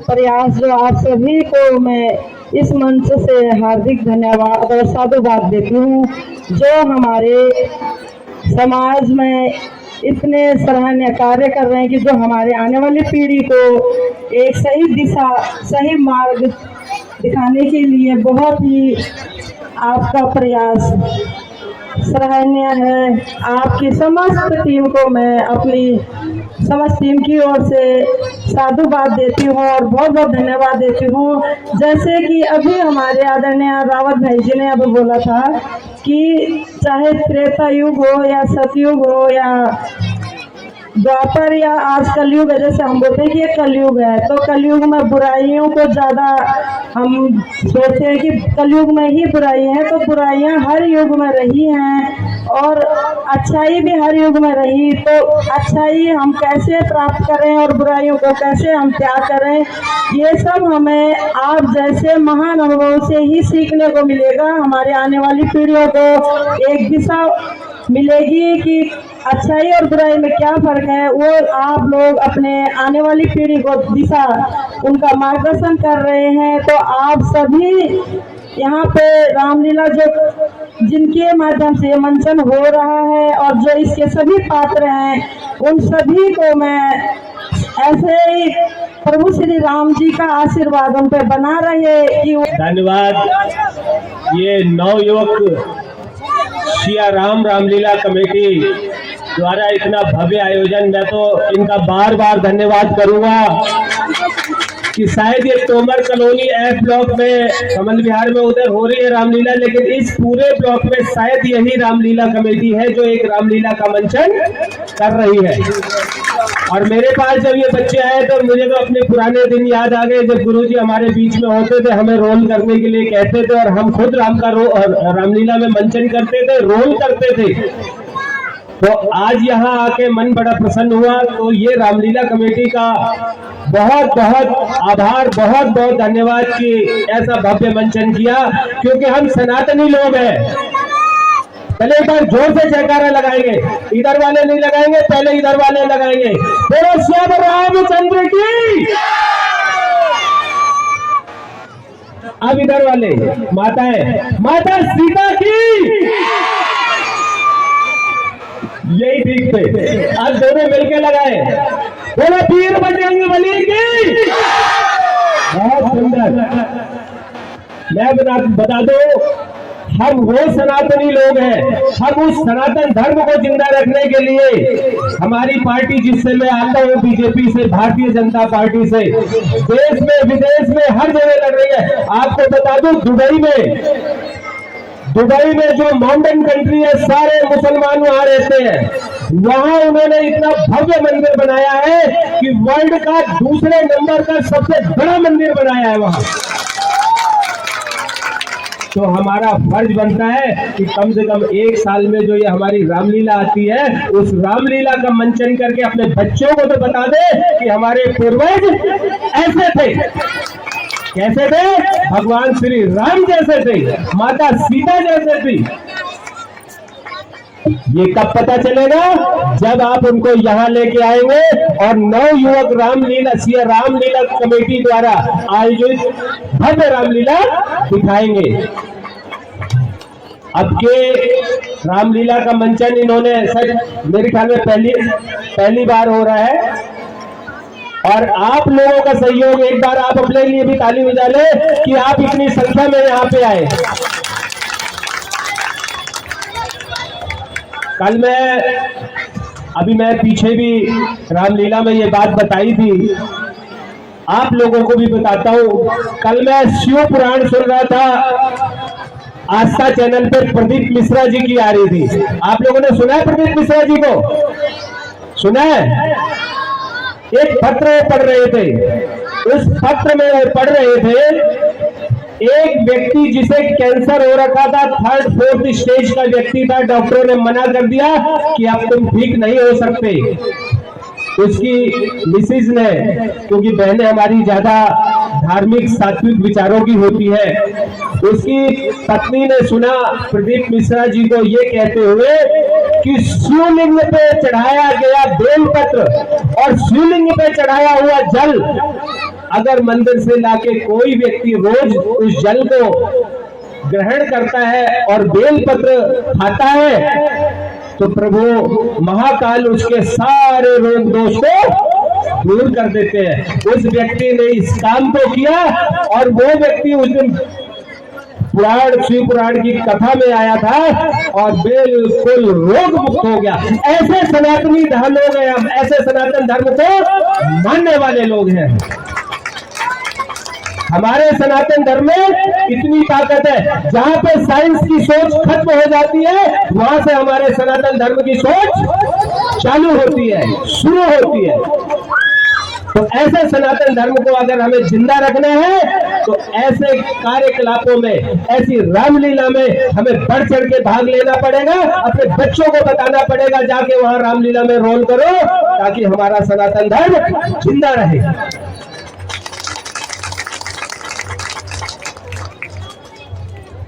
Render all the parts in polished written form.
प्रयास जो आप सभी को मैं इस मंच से हार्दिक धन्यवाद और साधुवाद देती हूँ, जो हमारे समाज में इतने सराहनीय कार्य कर रहे हैं कि जो हमारे आने वाली पीढ़ी को एक सही दिशा, सही मार्ग दिखाने के लिए बहुत ही आपका प्रयास सराहनीय है। आपकी समस्त टीम को मैं अपनी समस्त टीम की ओर से साधुवाद देती हूँ और बहुत बहुत धन्यवाद देती हूँ। जैसे कि अभी हमारे आदरणीय रावत भाई जी ने अब बोला था कि चाहे त्रेता युग हो या सतयुग हो या द्वापर या आज कलयुग है, जैसे हम बोलते हैं कि ये कलयुग है, तो कलयुग में बुराइयों को ज्यादा हम सोचते हैं कि कलयुग में ही बुराई है, तो बुराइयां हर युग में रही हैं और अच्छाई भी हर युग में रही। तो अच्छाई हम कैसे प्राप्त करें और बुराइयों को कैसे हम त्याग करें, ये सब हमें आप जैसे महान अनुभव से ही सीखने को मिलेगा। हमारे आने वाली पीढ़ियों को एक दिशा मिलेगी कि अच्छाई और बुराई में क्या फर्क है, वो आप लोग अपने आने वाली पीढ़ी को दिशा, उनका मार्गदर्शन कर रहे हैं। तो आप सभी यहाँ पे रामलीला जो जिनके माध्यम से मंचन हो रहा है और जो इसके सभी पात्र हैं, उन सभी को मैं ऐसे ही प्रभु श्री राम जी का आशीर्वाद उन पे बना रहे कि धन्यवाद। ये नवयुवक सिया राम रामलीला कमेटी द्वारा इतना भव्य आयोजन, मैं तो इनका बार बार धन्यवाद करूंगा कि शायद ये तोमर कॉलोनी एफ ब्लॉक में कमल विहार में उधर हो रही है रामलीला, लेकिन इस पूरे ब्लॉक में शायद यही रामलीला कमेटी है जो एक रामलीला का मंचन कर रही है। और मेरे पास जब ये बच्चे आए तो मुझे तो अपने पुराने दिन याद आ गए, जब गुरुजी हमारे बीच में होते थे, हमें रोल करने के लिए कहते थे और हम खुद रामलीला में मंचन करते थे, रोल करते थे। तो आज यहाँ आके मन बड़ा प्रसन्न हुआ। तो ये रामलीला कमेटी का बहुत बहुत आभार, बहुत बहुत धन्यवाद कि ऐसा भव्य मंचन किया, क्योंकि हम सनातनी लोग हैं। पहले एक बार जोर से जयकारा लगाएंगे, इधर वाले नहीं लगाएंगे, पहले इधर वाले लगाएंगे। बोलो श्याम रामचंद्र की। अब इधर वाले माता सीता की। यही ठीक थे, आज दोनों मिलके लगाए। बोलो वीर बजरंगबली की। बहुत सुंदर। मैं बता दो, हम वो सनातनी लोग हैं, हम उस सनातन धर्म को जिंदा रखने के लिए हमारी पार्टी, जिससे मैं आता हूँ बीजेपी से, भारतीय जनता पार्टी से, देश में विदेश में हर जगह लड़ रही है। आपको बता दूं, दुबई में जो माउंटेन कंट्री है, सारे मुसलमान वहां रहते हैं। वहां उन्होंने इतना भव्य मंदिर बनाया है कि वर्ल्ड का दूसरे नंबर का सबसे बड़ा मंदिर बनाया है वहां। तो हमारा फर्ज बनता है कि कम से कम एक साल में जो ये हमारी रामलीला आती है, उस रामलीला का मंचन करके अपने बच्चों को तो बता दे कि हमारे पूर्वज ऐसे थे। कैसे थे? भगवान श्री राम जैसे थे, माता सीता जैसे थी। ये कब पता चलेगा? जब आप उनको यहाँ लेके आएंगे और नवयुवक रामलीला कमेटी द्वारा आयोजित भव्य रामलीला दिखाएंगे। अब के रामलीला का मंचन इन्होंने मेरे ख्याल में पहली बार हो रहा है, और आप लोगों का सहयोग, एक बार आप अपने लिए भी ताली बजा ले कि आप इतनी संख्या में यहाँ पे आए। कल मैं पीछे भी रामलीला में ये बात बताई थी, आप लोगों को भी बताता हूँ। कल मैं शिव पुराण सुन रहा था, आस्था चैनल पर प्रदीप मिश्रा जी की आ रही थी। आप लोगों ने सुना है प्रदीप मिश्रा जी को? सुना है? एक पत्र पढ़ रहे थे, उस पत्र में वो पढ़ रहे थे, एक व्यक्ति जिसे कैंसर हो रखा था, 3rd 4th स्टेज का व्यक्ति था, डॉक्टरों ने मना कर दिया कि अब तुम ठीक नहीं हो सकते। उसकी मिसेज ने, क्योंकि बहनें हमारी ज्यादा धार्मिक सात्विक विचारों की होती है, उसकी पत्नी ने सुना प्रदीप मिश्रा जी को ये कहते हुए कि शिवलिंग पे चढ़ाया गया बेलपत्र और शिवलिंग पे चढ़ाया हुआ जल अगर मंदिर से लाके कोई व्यक्ति रोज उस जल को ग्रहण करता है और बेलपत्र खाता है तो प्रभु महाकाल उसके सारे रोग दोष को दूर कर देते हैं। उस व्यक्ति ने इस काम को किया और वो व्यक्ति उस दिन शिव पुराण की कथा में आया था और बिल्कुल रोग मुक्त हो गया। ऐसे सनातनी धर्म लोग हैं, हम ऐसे सनातन धर्म को मानने वाले लोग हैं। हमारे सनातन धर्म में इतनी ताकत है, जहां पे साइंस की सोच खत्म हो जाती है वहां से हमारे सनातन धर्म की सोच चालू होती है, शुरू होती है। तो ऐसे सनातन धर्म को अगर हमें जिंदा रखना है तो ऐसे कार्यकलापों में, ऐसी रामलीला में हमें बढ़ चढ़ के भाग लेना पड़ेगा। अपने बच्चों को बताना पड़ेगा, जाके वहां रामलीला में रोल करो, ताकि हमारा सनातन धर्म जिंदा रहे।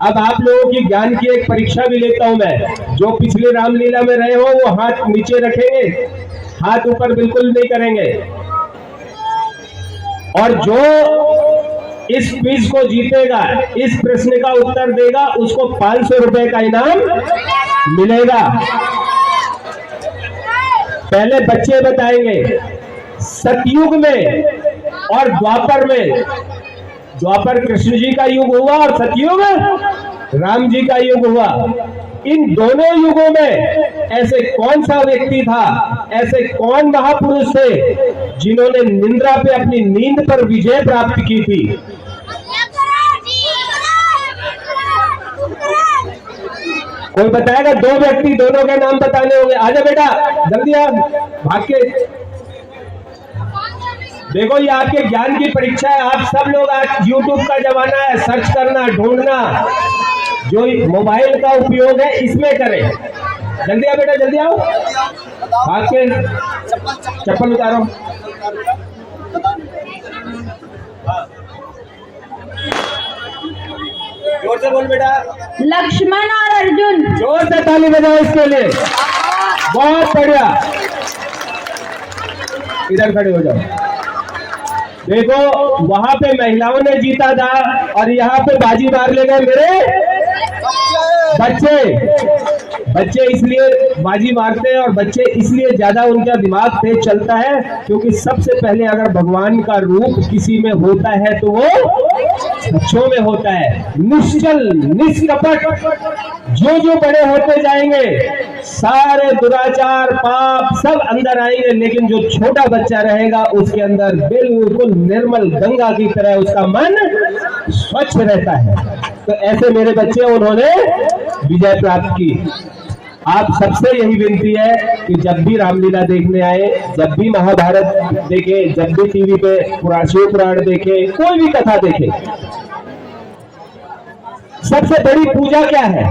अब आप लोगों की ज्ञान की एक परीक्षा भी लेता हूं मैं। जो पिछली रामलीला में रहे हो वो हाथ नीचे रखेंगे, हाथ ऊपर बिल्कुल नहीं करेंगे। और जो इस क्विज को जीतेगा, इस प्रश्न का उत्तर देगा, उसको 500 रुपए का इनाम मिलेगा। पहले बच्चे बताएंगे सतयुग में और द्वापर में। द्वापर कृष्ण जी का युग हुआ और सतयुग राम जी का युग हुआ। इन दोनों युगों में ऐसे कौन सा व्यक्ति था, ऐसे कौन महापुरुष थे जिन्होंने निंद्रा पे अपनी नींद पर विजय प्राप्त की थी? कोई बताएगा? दो व्यक्ति, दोनों के नाम बताने होंगे। आजा बेटा जल्दी आ, भाग के। देखो ये आपके ज्ञान की परीक्षा है। आप सब लोग आज यूट्यूब का जमाना है, सर्च करना, ढूंढना, जो मोबाइल का उपयोग है इसमें करें। जल्दी आओ बेटा, जल्दी आओ, भाग के। चप्पल उतारो। जोर से बोल बेटा। लक्ष्मण और अर्जुन। जोर से ताली बजाओ इसके लिए। बहुत बढ़िया, इधर खड़े हो जाओ। देखो वहां पे महिलाओं ने जीता था और यहाँ पे बाजी मार ले गए मेरे बच्चे। बच्चे इसलिए बाजी मारते हैं और बच्चे इसलिए ज्यादा उनका दिमाग तेज चलता है क्योंकि सबसे पहले अगर भगवान का रूप किसी में होता है तो वो बच्चों में होता है। निश्चल, निष्कपट। जो जो बड़े होते जाएंगे सारे दुराचार, पाप सब अंदर आएंगे, लेकिन जो छोटा बच्चा रहेगा उसके अंदर बिल्कुल निर्मल गंगा की तरह उसका मन स्वच्छ रहता है। तो ऐसे मेरे बच्चे, उन्होंने विजय प्राप्त की। आप सबसे यही विनती है कि जब भी रामलीला देखने आए, जब भी महाभारत देखे, जब भी टीवी पे शिव पुराण देखे, कोई भी कथा देखे, सबसे बड़ी पूजा क्या है?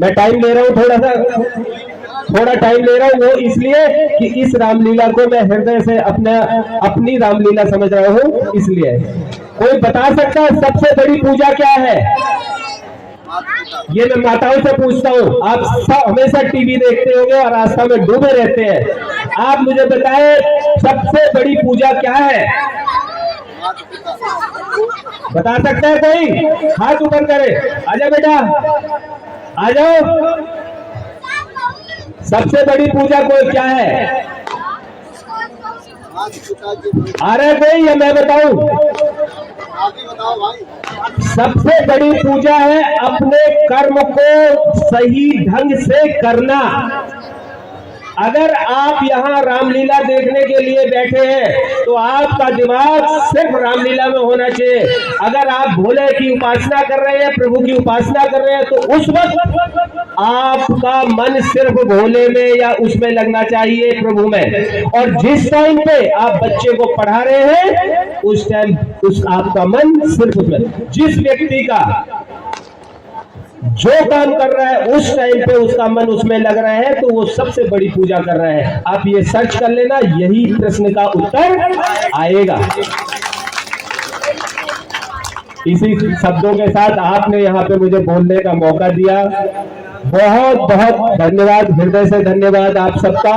मैं टाइम ले रहा हूं, थोड़ा टाइम ले रहा हूं, वो इसलिए कि इस रामलीला को मैं हृदय से अपनी रामलीला समझ रहा हूं, इसलिए। कोई बता सकता है सबसे बड़ी पूजा क्या है? ये मैं माताओं से पूछता हूँ। आप सब हमेशा टीवी देखते होंगे और आस्था में डूबे रहते हैं। आप मुझे बताएं सबसे बड़ी पूजा क्या है? बता सकता है कोई? हाथ ऊपर करे। आजा बेटा, आ जाओ। सबसे बड़ी पूजा कोई क्या है? आ रहा है कोई या मैं बताऊं? सबसे बड़ी पूजा है अपने कर्म को सही ढंग से करना। अगर आप यहाँ रामलीला देखने के लिए बैठे हैं तो आपका दिमाग सिर्फ रामलीला में होना चाहिए। अगर आप भोले की उपासना कर रहे हैं, प्रभु की उपासना कर रहे हैं, तो उस वक्त आपका मन सिर्फ भोले में या उसमें लगना चाहिए, प्रभु में। और जिस टाइम पे आप बच्चे को पढ़ा रहे हैं उस टाइम आपका मन सिर्फ उसमें। जिस व्यक्ति का जो काम कर रहा है उस टाइम पे उसका मन उसमें लग रहा है तो वो सबसे बड़ी पूजा कर रहा है। आप ये सर्च कर लेना, यही प्रश्न का उत्तर आएगा। इसी शब्दों के साथ आपने यहाँ पे मुझे बोलने का मौका दिया, बहुत बहुत धन्यवाद, हृदय से धन्यवाद आप सबका।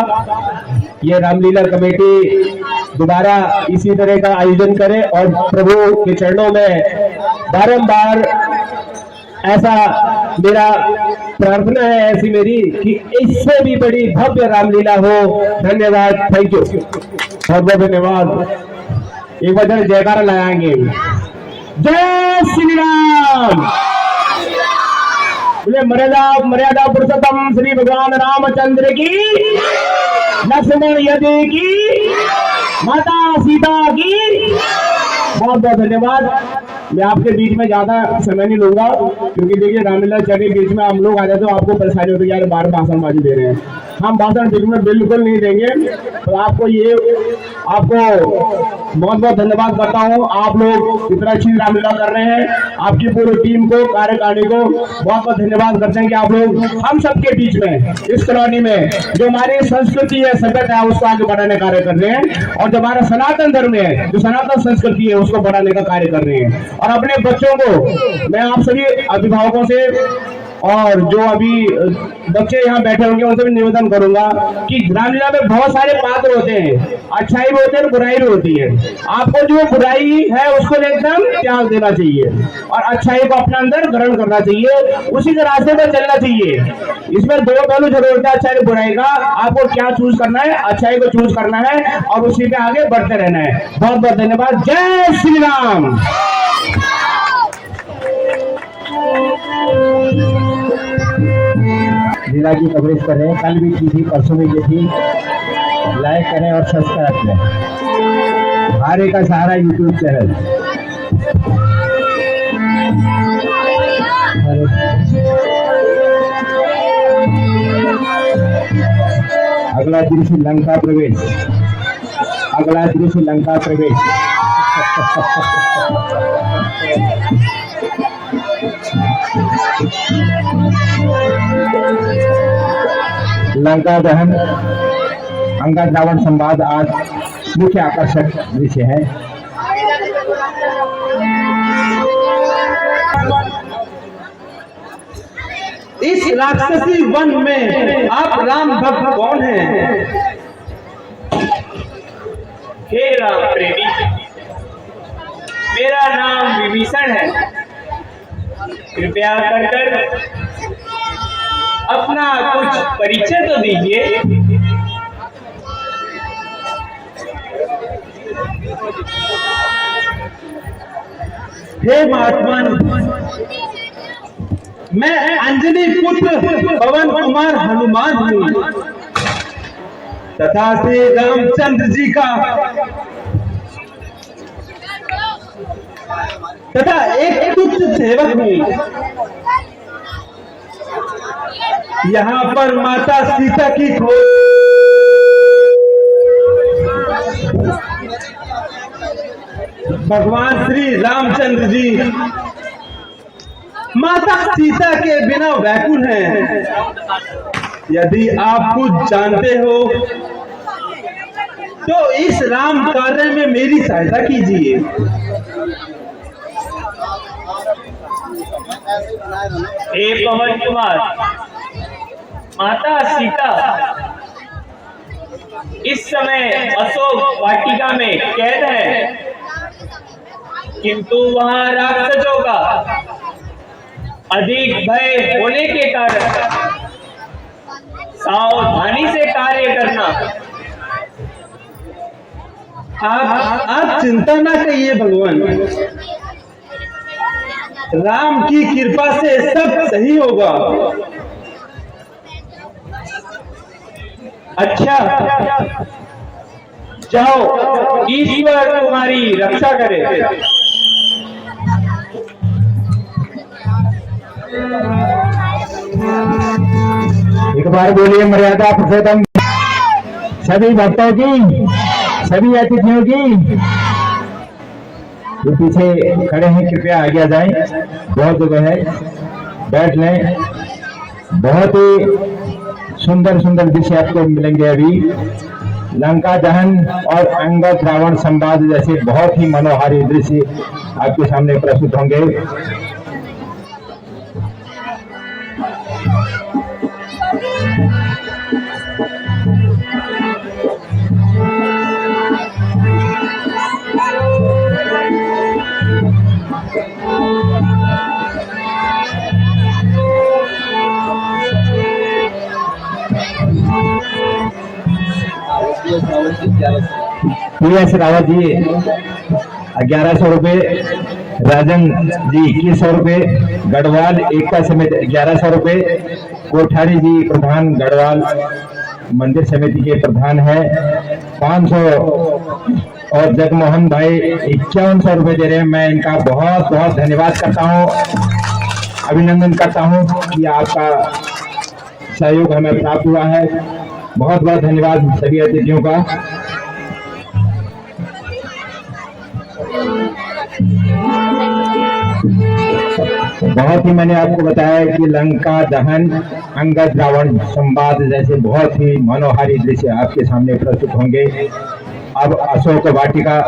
ये रामलीला कमेटी दोबारा इसी तरह का आयोजन करें और प्रभु के चरणों में बारंबार ऐसा मेरा प्रार्थना है, ऐसी मेरी कि इससे भी बड़ी भव्य रामलीला हो। धन्यवाद, थैंक यू, बहुत बहुत धन्यवाद। एक बार जयकारा लगाएंगे, जय श्री राम। बोले मर्यादा पुरुषोत्तम श्री भगवान रामचंद्र की, लक्ष्मण यदि की, माता सीता की। बहुत बहुत धन्यवाद। मैं आपके बीच में ज्यादा समय नहीं लूंगा, क्योंकि देखिए रामलीला चले बीच में हम लोग आ जाते तो आपको परेशानी होती है, यार बार भाषणबाजी दे रहे हैं। हम भाषण बीच में बिल्कुल नहीं देंगे। तो आपको बहुत बहुत धन्यवाद करता हूँ। आप लोग इतना अच्छी रामलीला कर रहे हैं, आपकी पूरी टीम को, कार्यकारिणी को बहुत बहुत धन्यवाद करते हैं कि आप लोग हम सबके बीच में, इस कॉलोनी में जो हमारी संस्कृति है, सभ्यता है, उसको आगे बढ़ाने का कार्य कर रहे हैं। और जो हमारा सनातन धर्म है, जो सनातन संस्कृति है, उसको बढ़ाने का कार्य कर रहे हैं। और अपने बच्चों को मैं आप सभी अभिभावकों से और जो अभी बच्चे यहाँ बैठे होंगे उनसे भी निवेदन करूंगा कि रामलीला में बहुत सारे पात्र होते हैं, अच्छाई भी होते हैं, बुराई भी होती है। आपको जो बुराई है उसको एकदम त्याग देना चाहिए और अच्छाई को अपने अंदर ग्रहण करना चाहिए, उसी के रास्ते पर चलना चाहिए। इसमें दो पहलू जरूर होता है, अच्छाई बुराई का। आपको क्या चूज करना है? अच्छाई को चूज करना है और उसी पे आगे बढ़ते रहना है। बहुत बहुत धन्यवाद। जय श्री राम। लीला की कवरेज कर रहे हैं, कल भी की थी, परसों भी की थी। लाइक करें और सब्सक्राइब करें। भारे का सहारा यूट्यूब चैनल। अगला दृश्य लंका प्रवेश, अगला दृश्य लंका प्रवेश। लंका दहन, अंगद रावण संवाद आज मुख्य आकर्षक दृश्य है। इस राक्षसी वन में आप राम भक्त कौन हैं? हे राम प्रेमी, मेरा नाम विभीषण है। कृपया कर अपना कुछ परिचय तो दीजिए। हे महात्मन, मैं अंजनी पुत्र पवन कुमार हनुमान हूँ तथा श्री रामचंद्र जी का तथा एक तुच्छ सेवक हूँ। यहाँ पर माता सीता की खोज भगवान श्री रामचंद्र जी माता सीता के बिना व्याकुल हैं। यदि आप कुछ जानते हो तो इस राम कार्य में मेरी सहायता कीजिए। हे पवन कुमार, माता सीता इस समय अशोक वाटिका में कैद है, किंतु वहां राक्षसों का अधिक भय होने के कारण सावधानी से कार्य करना। आप चिंता ना करिए भगवान, राम की कृपा से सब सही होगा। अच्छा, जाओ, ईश्वर तुम्हारी रक्षा करे। एक बार बोलिए मर्यादा पुरुषोत्तम सभी भक्तों की, सभी अतिथियों की। जो पीछे खड़े हैं कृपया आगे आ जाएं, बहुत जगह है, बैठ लें। बहुत ही सुंदर सुंदर दृश्य आपको मिलेंगे अभी। लंका दहन और अंगद रावण संवाद जैसे बहुत ही मनोहारी दृश्य आपके सामने प्रस्तुत होंगे। PS रावत जी 1100 रुपये, राजन जी 2100 रुपये, गढ़वाल एकता समिति 1100 रुपये, कोठारी जी प्रधान गढ़वाल मंदिर समिति के प्रधान है 500, और जगमोहन भाई 5100 रुपये दे रहे हैं। मैं इनका बहुत बहुत धन्यवाद करता हूँ, अभिनंदन करता हूँ कि आपका सहयोग हमें प्राप्त हुआ है। बहुत बहुत धन्यवाद सभी अतिथियों का। बहुत ही मैंने आपको बताया कि लंका दहन, अंगद रावण संवाद जैसे बहुत ही मनोहारी दृश्य आपके सामने प्रस्तुत होंगे। अब अशोक वाटिका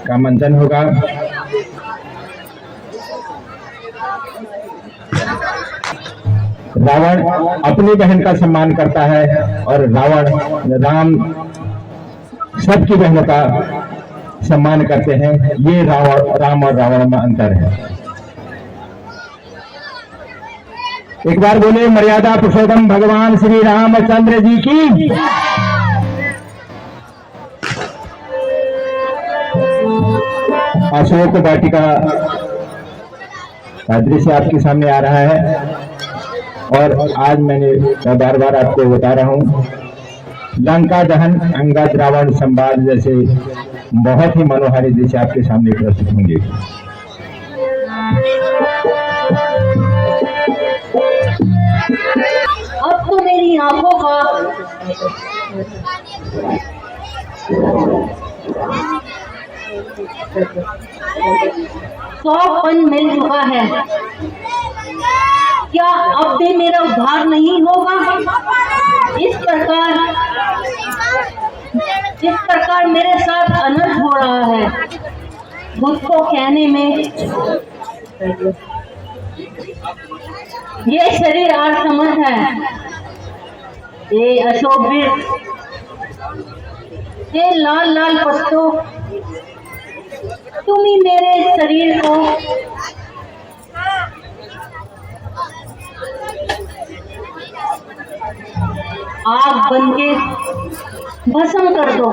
का मंथन होगा। रावण अपनी बहन का सम्मान करता है और राम सबकी बहनों का सम्मान करते हैं। ये राम और रावण में अंतर है। एक बार बोले मर्यादा पुरुषोत्तम भगवान श्री रामचंद्र जी की। अशोक वाटिका का दृश्य आपके सामने आ रहा है और आज मैं बार बार आपको बता रहा हूं, लंका दहन, अंगद रावण संवाद जैसे बहुत ही मनोहारी दृश्य आपके सामने प्रस्तुत होंगे। अब तो मेरी आंखों का सौपन मिल चुका है। क्या अब भी मेरा उद्धार नहीं होगा? इस प्रकार मेरे साथ अनर्थ हो रहा है। खुद को कहने में ये शरीर असमर्थ है। ये अशोभित, ये लाल लाल पत्तों, तुम ही मेरे शरीर को आग बनके भस्म कर दो।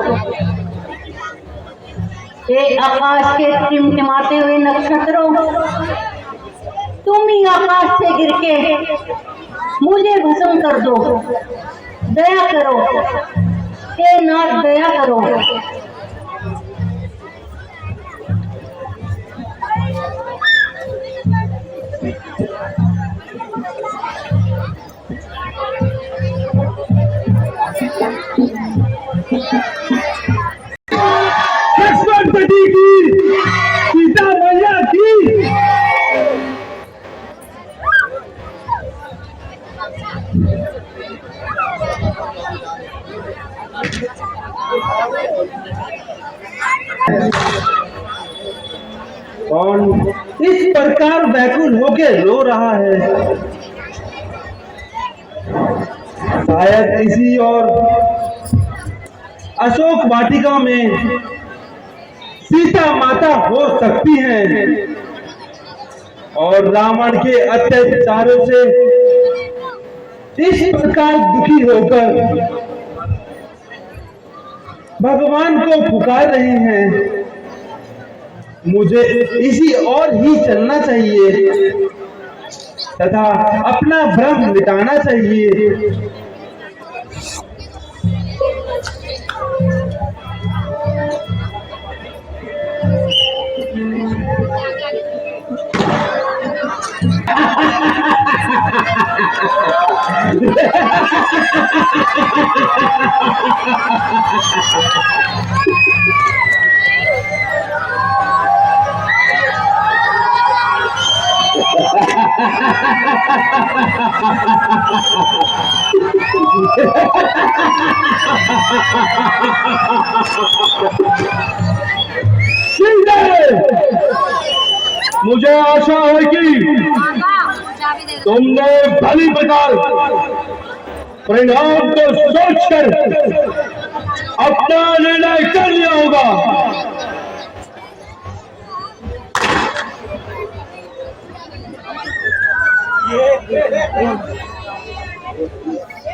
ये आकाश के टिमटिमाते हुए नक्षत्रों, तुम ही आकाश से गिर के मुझे भस्म कर दो। दया करो, हे नाथ दया करो। लक्ष्मणपति की, सीता मैया की। कौन इस प्रकार व्याकुल होके रो रहा है? शायद इसी और अशोक वाटिका में सीता माता हो सकती हैं और रावण के अत्याचारों से इस प्रकार दुखी होकर भगवान को पुकार रही हैं। मुझे इसी और ही चलना चाहिए तथा अपना भ्रम मिटाना चाहिए। मुझे आशा है कि तुमने भली प्रकार परिणाम को सोचकर अपना निर्णय कर लिया होगा।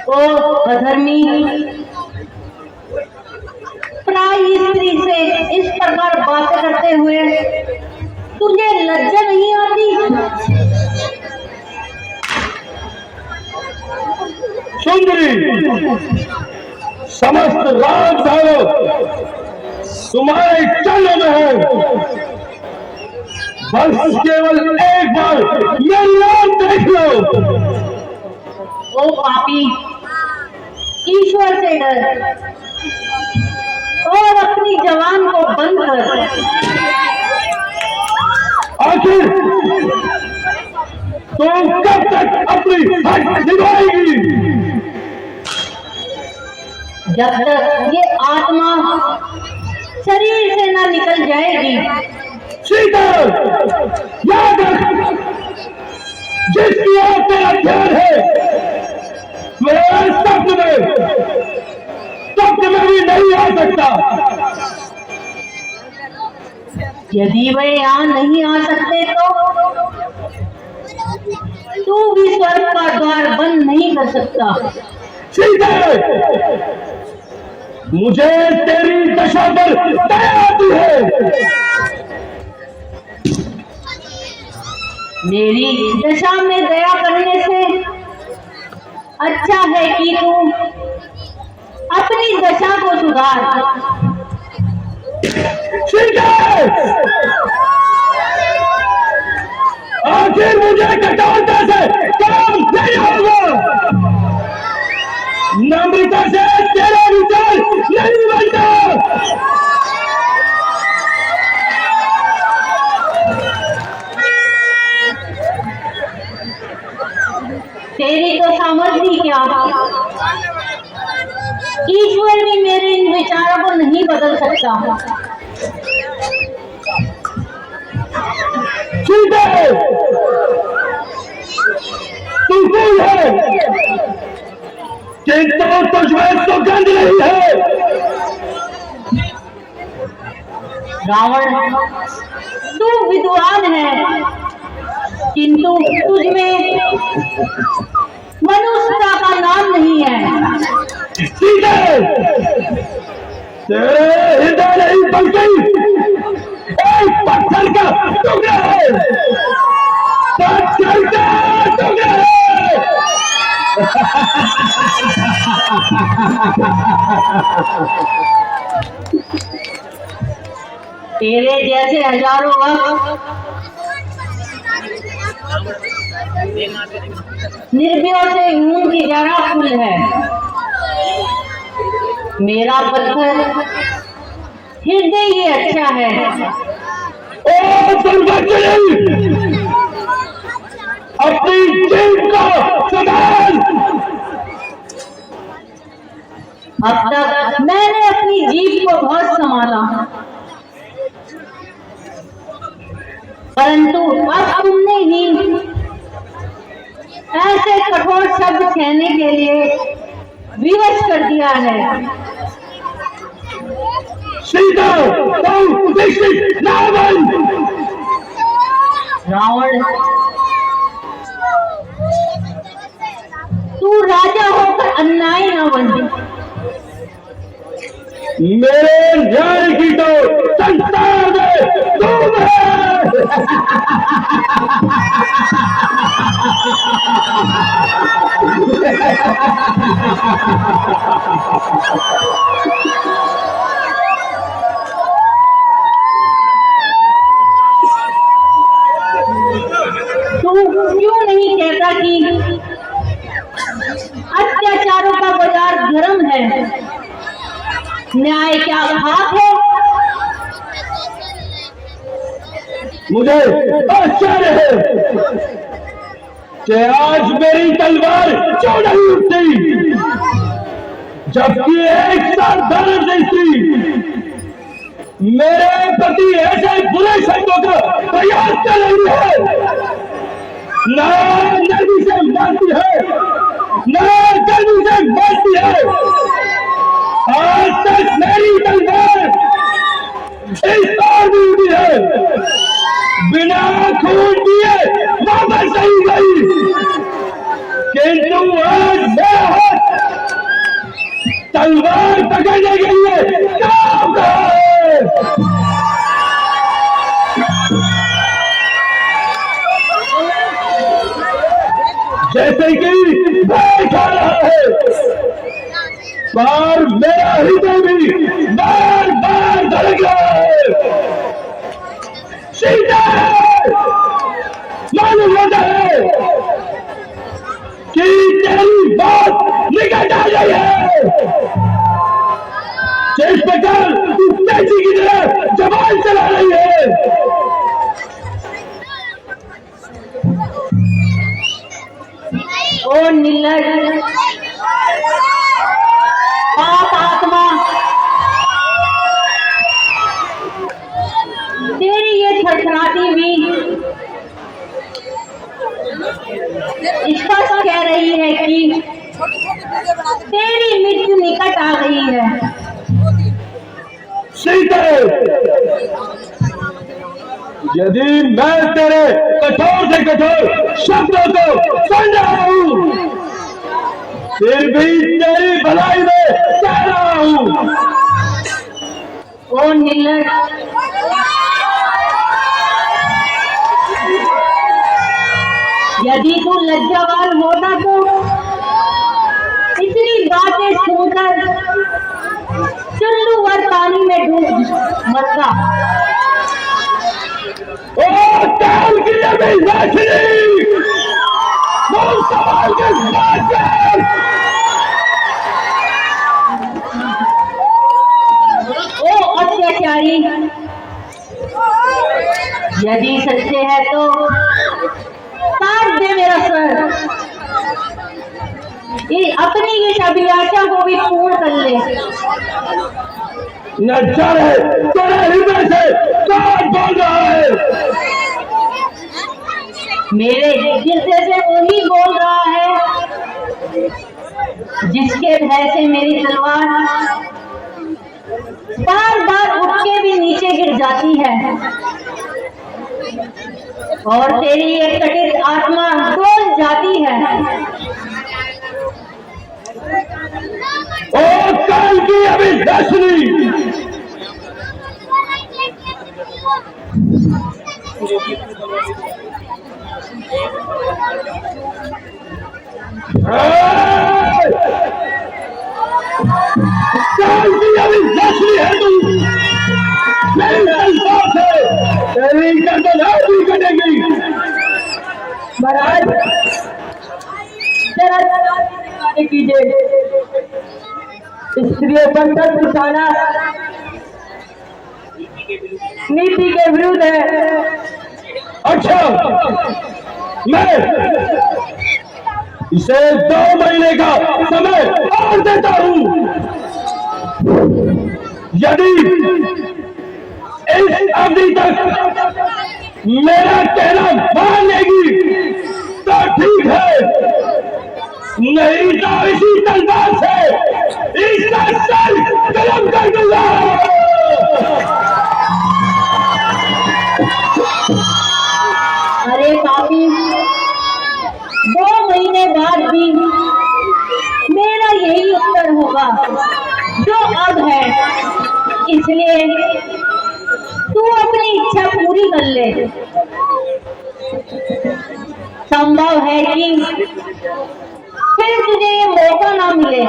ओ अधर्मी, प्राय इस प्रकार बातें करते हुए तुझे लज्जा नहीं आती? सुंदरी, समस्त राज भाव तुम्हारे चरणों में है। बस केवल एक बार मेरी ओर देख लो। ओ पापी, ईश्वर से डर और अपनी जवान को बंद कर। आखिर तुम कब तक अपनी हक निभाएगी? जब तक ये आत्मा शरीर से ना निकल जाएगी। सीता, याद रख, जिसकी ओर तेरा ध्यान है मेरे सत्य में भी नहीं आ सकता। यदि वे यहाँ नहीं आ सकते तो तू भी स्वर्ग का द्वार बंद नहीं कर सकता। सीता, मुझे तेरी दशा पर दया आती है। मेरी दशा में दया करने से अच्छा है कि तू अपनी दशा को सुधार। आखिर मुझे कठोरता से काम नहीं होगा। नम्रता से तेरा विचार नहीं बनता। तेरी तो समझ ही क्या, ईश्वर भी मेरे इन विचारों को नहीं बदल सकता। तू कौन है? किंतु तुझमें सुगंध नहीं है। रावण, तू विद्वान है किंतु तुझमें मनुष्यता का नाम नहीं है। सीधे तेरे हृदय नहीं बल्कि एक पत्थर का टुकड़ा है। पत्थर का टुकड़ा है। तेरे जैसे हजारों वक्त निर्भयों से ऊन की जरा फूल है। मेरा पत्थर हृदय ही अच्छा है। ओ दुर्भाग्यशाली, अपनी जीव को सुधार। अब तक मैंने अपनी जीभ को बहुत संभाला, परंतु अब तुमने ही ऐसे कठोर शब्द कहने के लिए विवश कर दिया है। सीता, तुम निश्चित ना बन। रावण, तू राजा होकर अन्याय न बन। मेरे न्याय की तो संसार में तुम है। तू क्यों नहीं कहता कि अत्याचारों का बाजार गर्म है, न्याय क्या घात है? मुझे आश्चर्य है कि आज मेरी तलवार क्यों नहीं उठती, जबकि एक साधारण स्त्री मेरे प्रति ऐसे बुरे शब्दों का प्रयास कर रही है। ना नदी से मारती है, ना गर्मी से मारती है। आज तक मेरी तलवार इस ओर भी उठी है, बिना खून दिए वापस नहीं गई। किंतु आज मेरा हाथ तलवार पकड़ने के लिए काम कर रहा है। बेटी की बैठा रहा है, पर मेरा हृदय भी बार बार धड़क रहा है। सीता, मालूम होता है कि तेरी बात निकट आ गई है। जिस प्रकार तू तेजी की तरह जबान चला रही है, ओ निर्लज पाप आत्मा, तेरी ये छठनाटी भी स्पष्ट कह रही है कि तेरी मृत्यु निकट आ गई है। सीता, यदि मैं तेरे कठोर से कठोर शब्दों को सुन रहा हूं, फिर भी तेरी भलाई में कह रहा हूं। ओ निर्लज, यदि तू लज्जावान होता तो इतनी बातें सुनकर चुल्लू वर पानी में डूब मरता। ओ काल की अभी लाशनी, वो सवाल के बाद ओ अत्याचारी, यदि सच्चे है तो काट दे मेरा सर, ये अपनी इस अभिलाषा को भी पूर्ण कर ले। न जाने तेरे हृदय से कौन बोल रहा है। मेरे दिल से वही बोल रहा है जिसके भय से मेरी तलवार बार बार उठ के भी नीचे गिर जाती है और तेरी ये कटित आत्मा डोल जाती है। ओ काल की अभी लाशनी, काल की अभी लाशनी है तू। मेरी तलवार से तेरी गर्दन आधी कटेगी। महाराज जरा कीजिए, स्त्रियों पर सख्त निशाना नीति के विरुद्ध है। अच्छा, मैं इसे 2 महीने का समय और देता हूं। यदि इस अवधि तक मेरा कहना मान लेगी तो ठीक है, नहीं तो इसी तलवार से इसका सर कलम कर दूंगा। अरे पापी, 2 महीने बाद भी मेरा यही उत्तर होगा जो अब है, इसलिए तू अपनी इच्छा पूरी कर ले। संभव है कि फिर तुझे ये मौका ना मिले।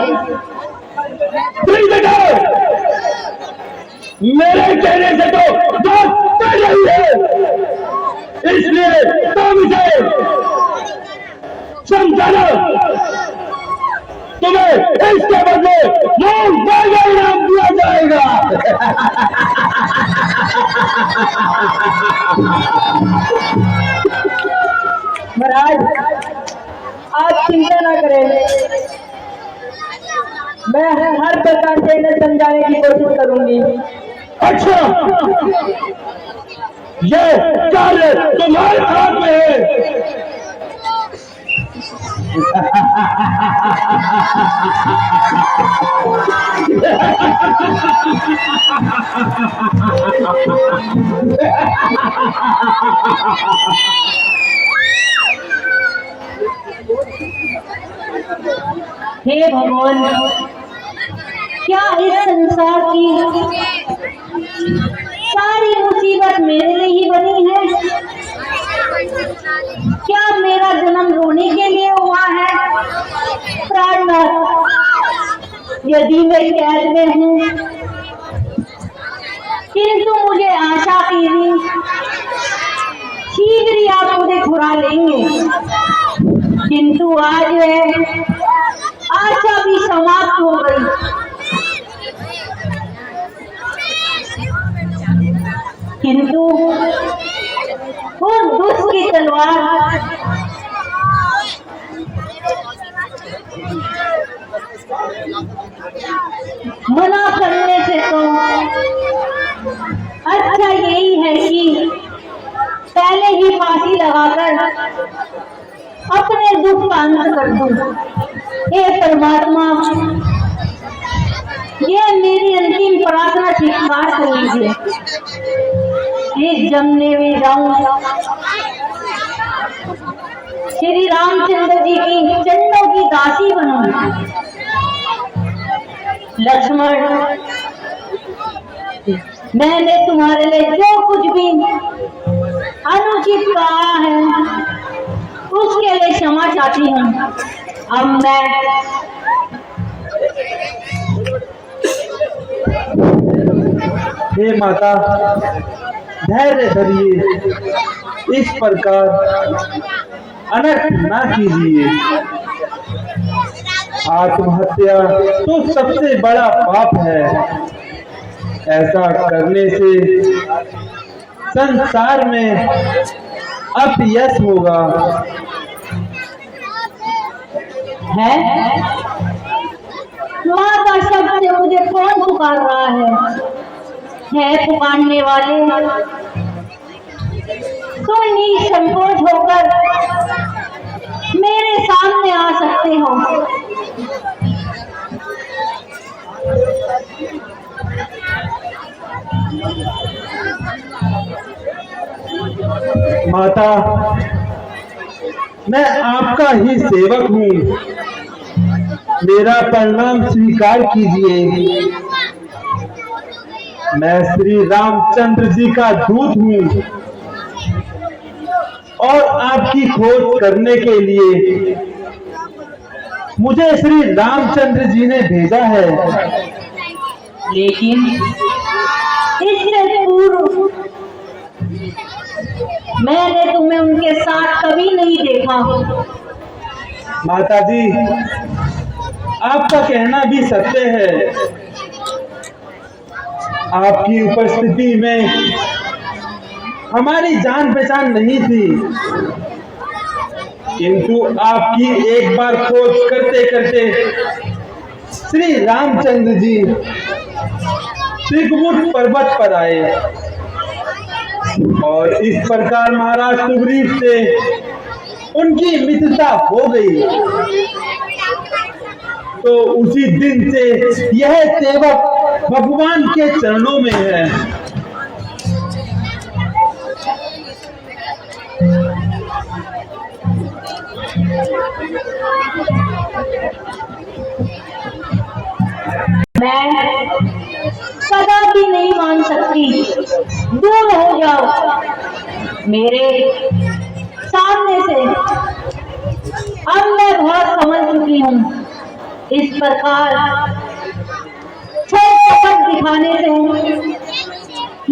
मेरे कहने से तो बात कर रही है, इसलिए तुम इसे समझाना। तुम्हें इसके बदले मूंग महंगा इनाम दिया जाएगा। महाराज आप चिंता ना करें, मैं हर प्रकार से इन्हें समझाने की कोशिश करूंगी। अच्छा, ये कार्य तुम्हारे हाथ में है। हे भगवान, क्या इस संसार की सारी मुसीबत मेरे लिए ही बनी है? क्या मेरा जन्म रोने के लिए हुआ है? यदि मैं कैद में हूँ, किंतु मुझे आशा की थी शीघ्र ही आप मुझे छुड़ा लेंगे, किंतु आज वह आशा भी समाप्त हो गई। किंतु वो दुष्ट की तलवार मना करने से तो अच्छा यही है कि पहले ही फांसी लगाकर अपने दुख का अंत कर दूं। हे परमात्मा, ये मेरी अंतिम प्रार्थना स्वीकार कर लीजिए। एक जमने में जाऊं, श्री रामचंद्र जी की चरणों की दासी बनूं। लक्ष्मण, मैंने तुम्हारे लिए जो कुछ भी अनुचित कहा है उसके लिए क्षमा चाहती हूँ। अब मैं हे माता, धैर्य धरिए, इस प्रकार अनर्थ ना कीजिए। आत्महत्या तो सबसे बड़ा पाप है। ऐसा करने से संसार में अपयश होगा। है माता शब्द से मुझे कौन पुकार रहा है पुकारने वाले, तो निसंकोच होकर मेरे सामने आ सकते हो। माता, मैं आपका ही सेवक हूँ, मेरा प्रणाम स्वीकार कीजिए। मैं श्री रामचंद्र जी का दूत हूँ और आपकी खोज करने के लिए मुझे श्री रामचंद्र जी ने भेजा है। लेकिन इससे पूर्व मैंने तुम्हें उनके साथ कभी नहीं देखा। माता जी, आपका कहना भी सत्य है। आपकी उपस्थिति में हमारी जान पहचान नहीं थी, किंतु आपकी एक बार खोज करते करते श्री रामचंद्र जी त्रिकुट पर्वत पर आए और इस प्रकार महाराज सुग्रीव से उनकी मित्रता हो गई। तो उसी दिन से यह सेवक भगवान के चरणों में है। मैं सदा भी नहीं मान सकती। दूर हो जाओ मेरे सामने से। अब मैं बहुत समझ चुकी हूँ, इस प्रकार छोट कपट दिखाने से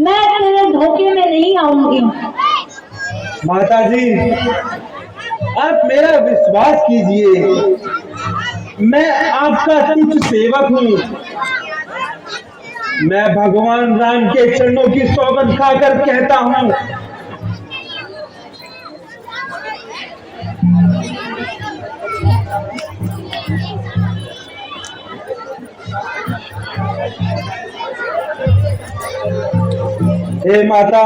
मैं तेरे धोखे में नहीं आऊंगी। माता जी, आप मेरा विश्वास कीजिए, मैं आपका तुच्छ सेवक हूँ। मैं भगवान राम के चरणों की सौगंध खाकर कहता हूँ, हे माता,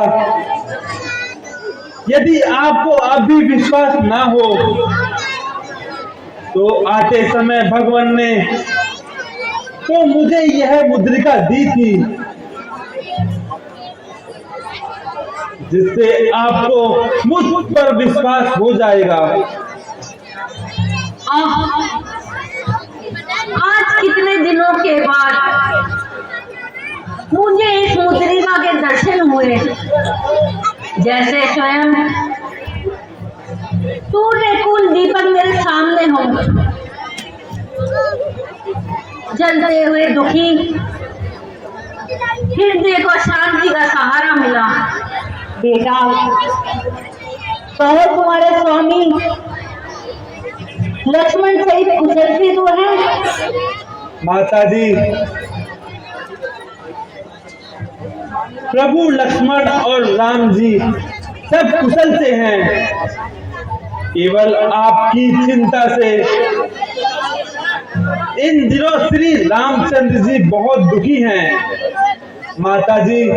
यदि आपको अब भी विश्वास ना हो तो आते समय भगवान ने तो मुझे यह मुद्रिका दी थी, जिससे आपको मुझ पर विश्वास हो जाएगा। आज कितने दिनों के बाद मुझे इस मुद्रिका के दर्शन हुए, जैसे स्वयं टूटे कुल दीपक मेरे सामने हो। जलते हुए दुखी हृदय को शांति का सहारा मिला। बेटा, कहो तुम्हारे स्वामी लक्ष्मण सहित कुशल से तो है? माता जी, प्रभु लक्ष्मण और राम जी सब कुशल से हैं। केवल आपकी चिंता से इन दिनों श्री रामचंद्र जी बहुत दुखी हैं। माता जी,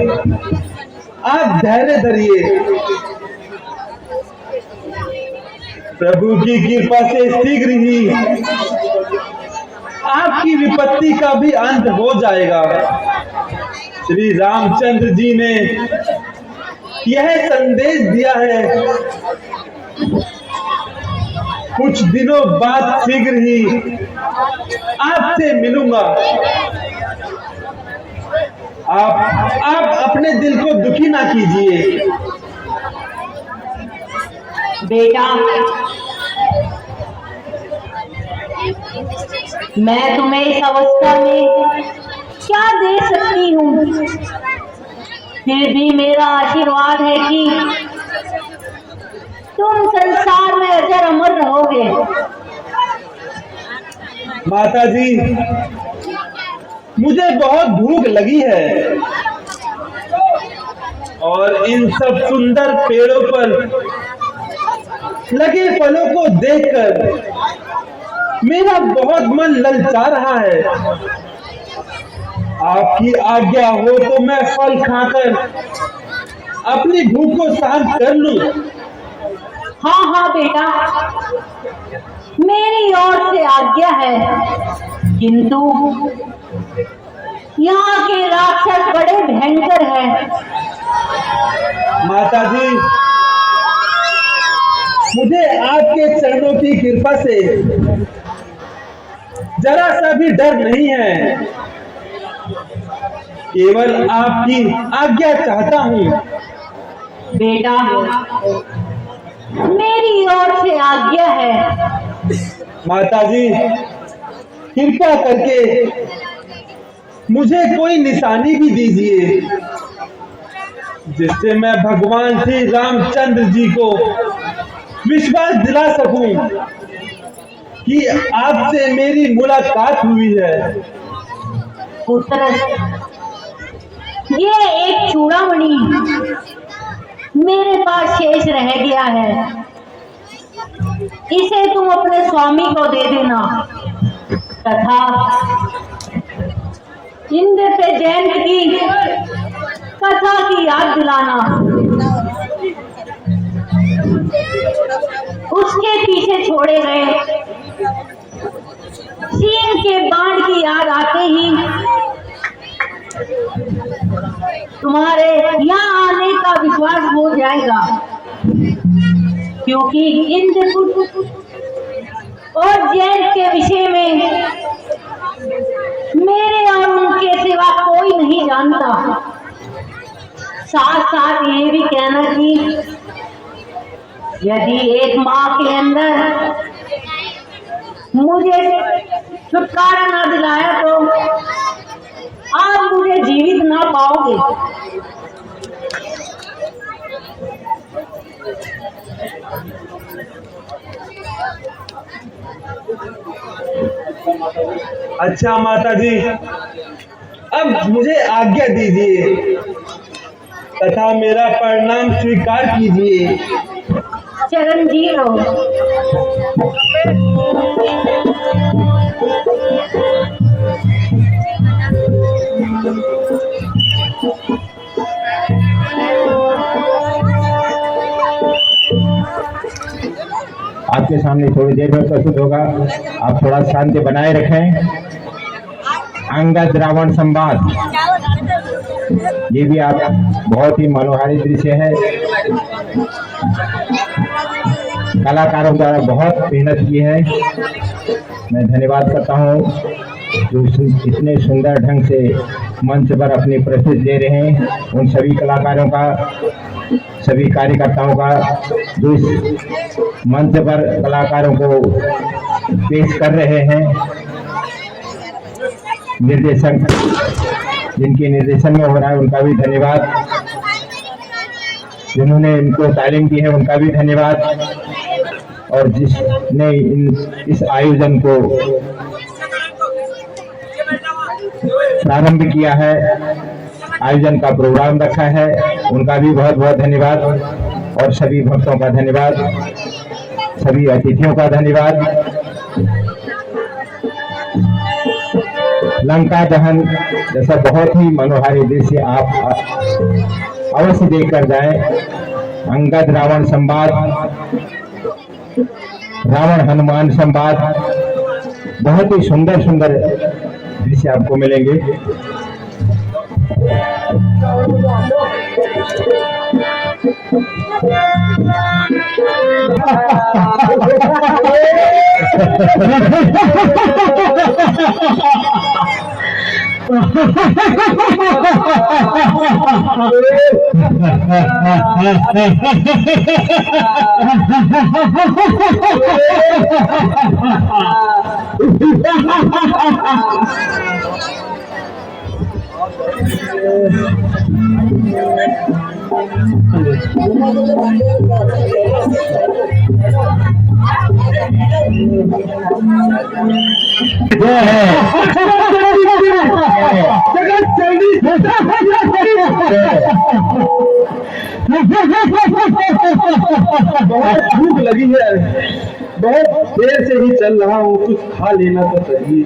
आप धैर्य धरिए। प्रभु की कृपा से शीघ्र ही आपकी विपत्ति का भी अंत हो जाएगा। श्री रामचंद्र जी ने यह संदेश दिया है, कुछ दिनों बाद शीघ्र ही आपसे मिलूंगा। आप अपने दिल को दुखी ना कीजिए। बेटा, मैं तुम्हें इस अवस्था में क्या दे सकती हूँ? फिर भी मेरा आशीर्वाद है कि तुम संसार में अजर अमर रहोगे। माता जी, मुझे बहुत भूख लगी है और इन सब सुंदर पेड़ों पर लगे फलों को देखकर मेरा बहुत मन ललचा रहा है। आपकी आज्ञा हो तो मैं फल खाकर अपनी भूख को शांत कर लूं। हाँ हाँ बेटा, मेरी ओर से आज्ञा है, किंतु यहाँ के राक्षस बड़े भयंकर हैं। माता जी, मुझे आपके चरणों की कृपा से जरा सा भी डर नहीं है। केवल आपकी आज्ञा चाहता हूँ। बेटा, मेरी ओर से आज्ञा है। माता जी, कृपा करके मुझे कोई निशानी भी दीजिए, जिससे मैं भगवान श्री रामचंद्र जी को विश्वास दिला सकूं कि आपसे मेरी मुलाकात हुई है। पुत्र, ये एक चूड़ामणि मेरे पास शेष रह गया है, इसे तुम अपने स्वामी को दे देना तथा इंद्र पे जयंत की कथा की याद दिलाना। उसके पीछे छोड़े गए सीन के बाण की याद आते ही तुम्हारे यहाँ आने का विश्वास हो जाएगा, क्योंकि इंद्रपुत्र और जैन के विषय में मेरे और उनके सिवा कोई नहीं जानता। साथ साथ ये भी कहना कि यदि एक माह के अंदर मुझे छुटकारा ना दिलाया तो आप मुझे जीवित ना पाओगे। अच्छा माता जी, अब मुझे आज्ञा दीजिए तथा मेरा प्रणाम स्वीकार कीजिए। चिरंजीव रहो। आपके सामने थोड़ी देर में प्रस्तुत होगा, आप थोड़ा शांति बनाए रखें। अंगद रावण संवाद, ये भी आप बहुत ही मनोहारी दृश्य है। कलाकारों द्वारा बहुत मेहनत की है। मैं धन्यवाद करता हूँ जो इतने सुंदर ढंग से मंच पर अपनी प्रस्तुति दे रहे हैं। उन सभी कलाकारों का, सभी कार्यकर्ताओं का जो इस मंच पर कलाकारों को पेश कर रहे हैं। निर्देशन जिनके निर्देशन में हो रहा है उनका भी धन्यवाद, जिन्होंने इनको तालीम दी है उनका भी धन्यवाद, और जिसने इस आयोजन को प्रारंभ किया है, आयोजन का प्रोग्राम रखा है, उनका भी बहुत बहुत धन्यवाद, और सभी भक्तों का धन्यवाद, सभी अतिथियों का धन्यवाद। लंका दहन जैसा बहुत ही मनोहारी दृश्य आप अवश्य देखकर जाएं। अंगद रावण संवाद, रावण हनुमान संवाद, बहुत ही सुंदर सुंदर दृश्य आपको मिलेंगे। बहुत भूख लगी है, बहुत देर से ही चल रहा हूँ, कुछ खा लेना तो सही।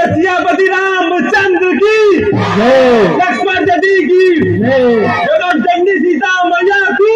सियापति रामचंद्र की, लक्ष्मण जी की, जगदम्बा सीता मैया की।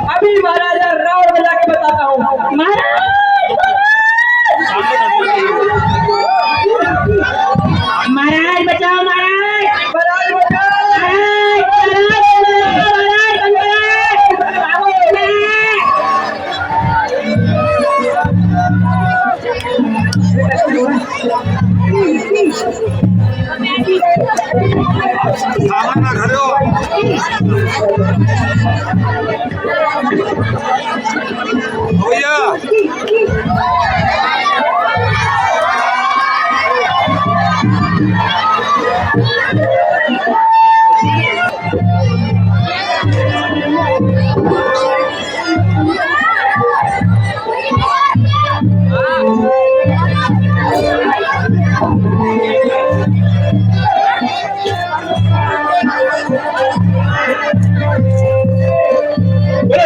अभी महाराजा रावण में जाके बताता हूँ। महाराज बचाओ, महाराज बचाओ,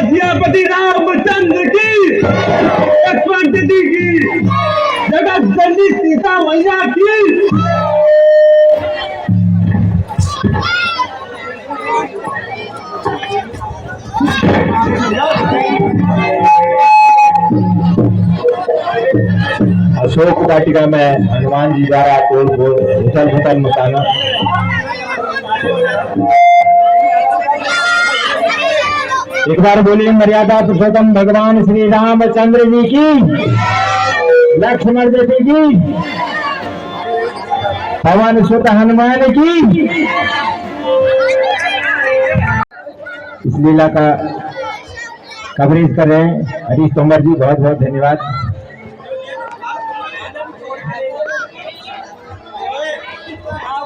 सियापति रामचंद्र की, लक्ष्मण जी की, जगदम्बा सीता मैया की। अशोक वाटिका में हनुमान जी द्वारा तोड़ फोड़ उथल मचाना। एक बार बोलिए मर्यादा पुरुषोत्तम भगवान श्री रामचंद्र जी की, लक्ष्मण जी की, पवन सुत हनुमान की। इस लीला का कवरेज कर रहे हैं हरीश तोमर जी, बहुत बहुत धन्यवाद।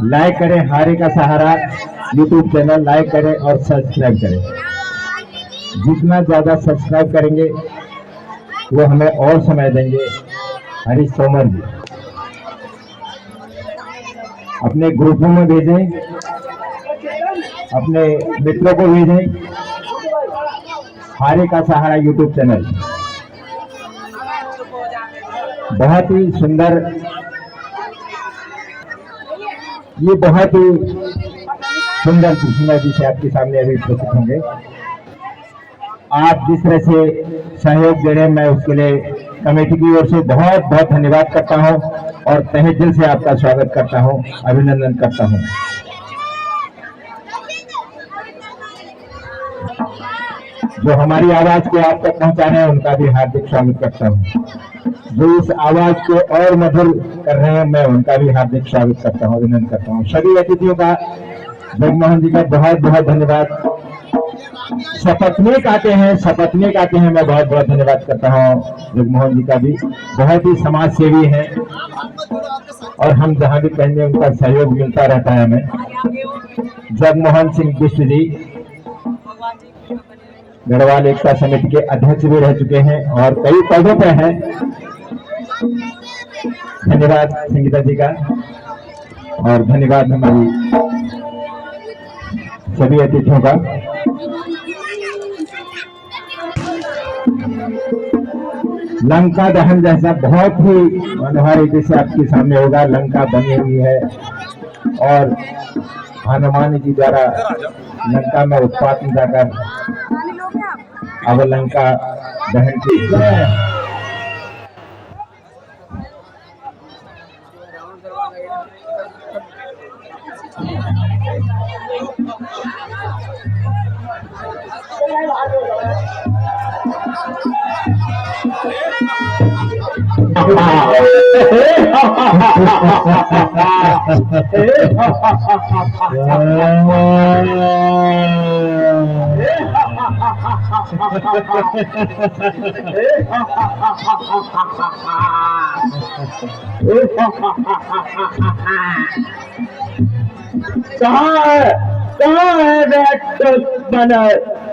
लाइक करें हारे का सहारा यूट्यूब चैनल, लाइक करें और सब्सक्राइब करें। जितना ज्यादा सब्सक्राइब करेंगे वो हमें और समय देंगे। हरीश तोमर जी अपने ग्रुपों में भेजें, अपने मित्रों को भेजें। हारे का सहारा यूट्यूब चैनल बहुत ही सुंदर, ये बहुत ही सुंदर कृष्णा जी से आपके सामने अभी प्रस्तुत होंगे। आप जिस तरह से सहयोग दे रहे हैं, मैं उसके लिए कमेटी की ओर से बहुत बहुत धन्यवाद करता हूं और तहे दिल से आपका स्वागत करता हूं, अभिनंदन करता हूं। जो हमारी आवाज को आप तक पहुंचा रहे हैं उनका भी हार्दिक स्वागत करता हूं। जो इस आवाज को और मधुर कर रहे हैं, मैं उनका भी हार्दिक स्वागत करता हूं, अभिनंदन करता हूं। सभी अतिथियों का, जगमोहन जी का बहुत बहुत धन्यवाद। सपत्नीक आते हैं, मैं बहुत बहुत धन्यवाद करता हूं जगमोहन जी का भी, बहुत ही समाज सेवी है और हम जहां भी कहेंगे उनका सहयोग मिलता रहता है हमें। जगमोहन सिंह बिष्ट जी गढ़वाल एकता समिति के अध्यक्ष भी रह चुके हैं और कई पदों पर हैं। धन्यवाद संगीता जी का और धन्यवाद हमारी सभी अतिथियों का। लंका दहन जैसा बहुत ही मनोहर रीति से आपके सामने होगा। लंका बनी हुई है और हनुमान जी द्वारा लंका में उत्पात जाकर अब लंका दहन की कहाँ है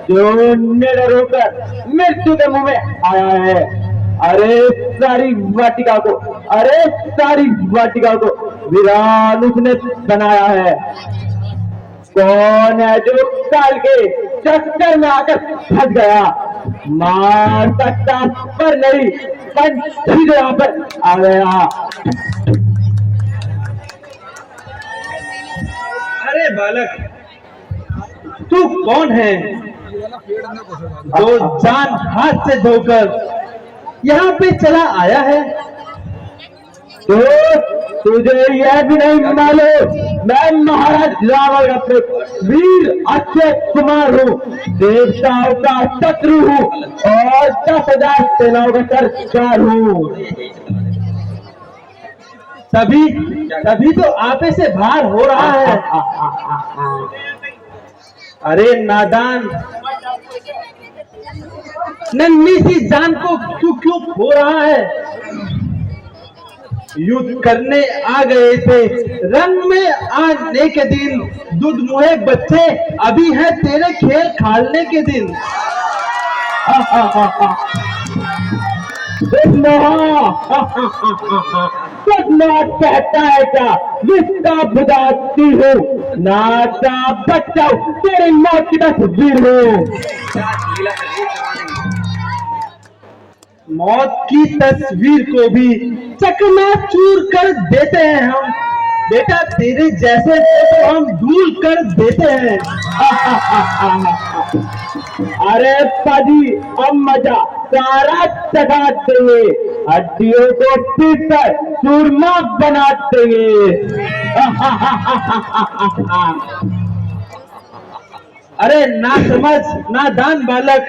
जो निडर होकर मृत्यु के मुंह में आया है। अरे सारी वाटिका को वीरान उसने बनाया है। कौन है जो काल के चक्कर में आकर फंस गया, मार सकता पर नहीं, पंछी जो यहाँ पर आ गया। अरे बालक, तू कौन है जो जान हाथ से धोकर यहाँ पे चला आया है? तो तुझे यह भी नहीं मालूम मैं महाराज रावण का वीर अक्षय कुमार हूँ, देवताओं का शत्रु हूँ और 10,000 सेनाओं का सरदार हूँ। तभी तो आपे से भार हो रहा है। अरे नादान, नन्ही सी जान को तू क्यों खो रहा है? युद्ध करने आ गए थे, रंग में आने के दिन, दूध मुहे बच्चे अभी है तेरे खेल खालने के दिन। कहता है क्या विस्ता बुदाती हूँ, नाता बच्चा तेरी मौत की तस्वीर हूँ। मौत की तस्वीर को भी चकनाचूर कर देते हैं हम। बेटा तेरे जैसे को तो हम धूल कर देते हैं। अरे पाजी अब मजा सारा चढ़ा देंगे, हड्डियों को पीसकर चूरमा बना देंगे। अरे ना समझ ना दान बालक,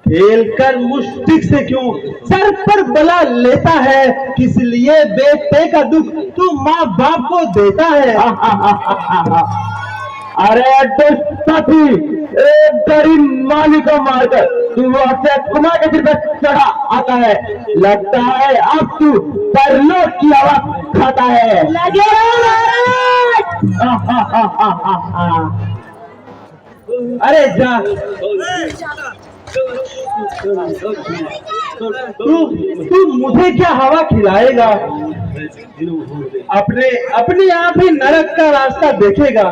खेलकर मुश्तिक से क्यों सर पर बला लेता है, किस लिए बेटे का दुख तू माँ बाप को देता है। अरे दुष्ट साथी, एक गरीब माली को मारकर तू अक्षय कुमार के सिर पर चढ़ा आता है, लगता है अब तू परलोक की आवाज खाता है। लगे रहो महाराज। अरे जा, तू मुझे क्या हवा खिलाएगा, अपने आप ही नरक का रास्ता देखेगा।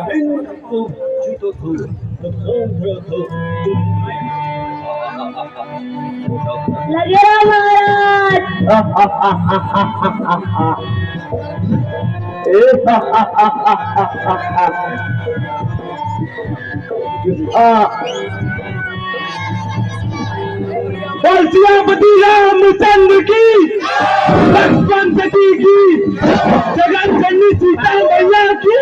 लगे रहो महाराज। बलसियापति रामचंद्र की, लक्ष्मण सती की, जगत जननी सीता मैया की।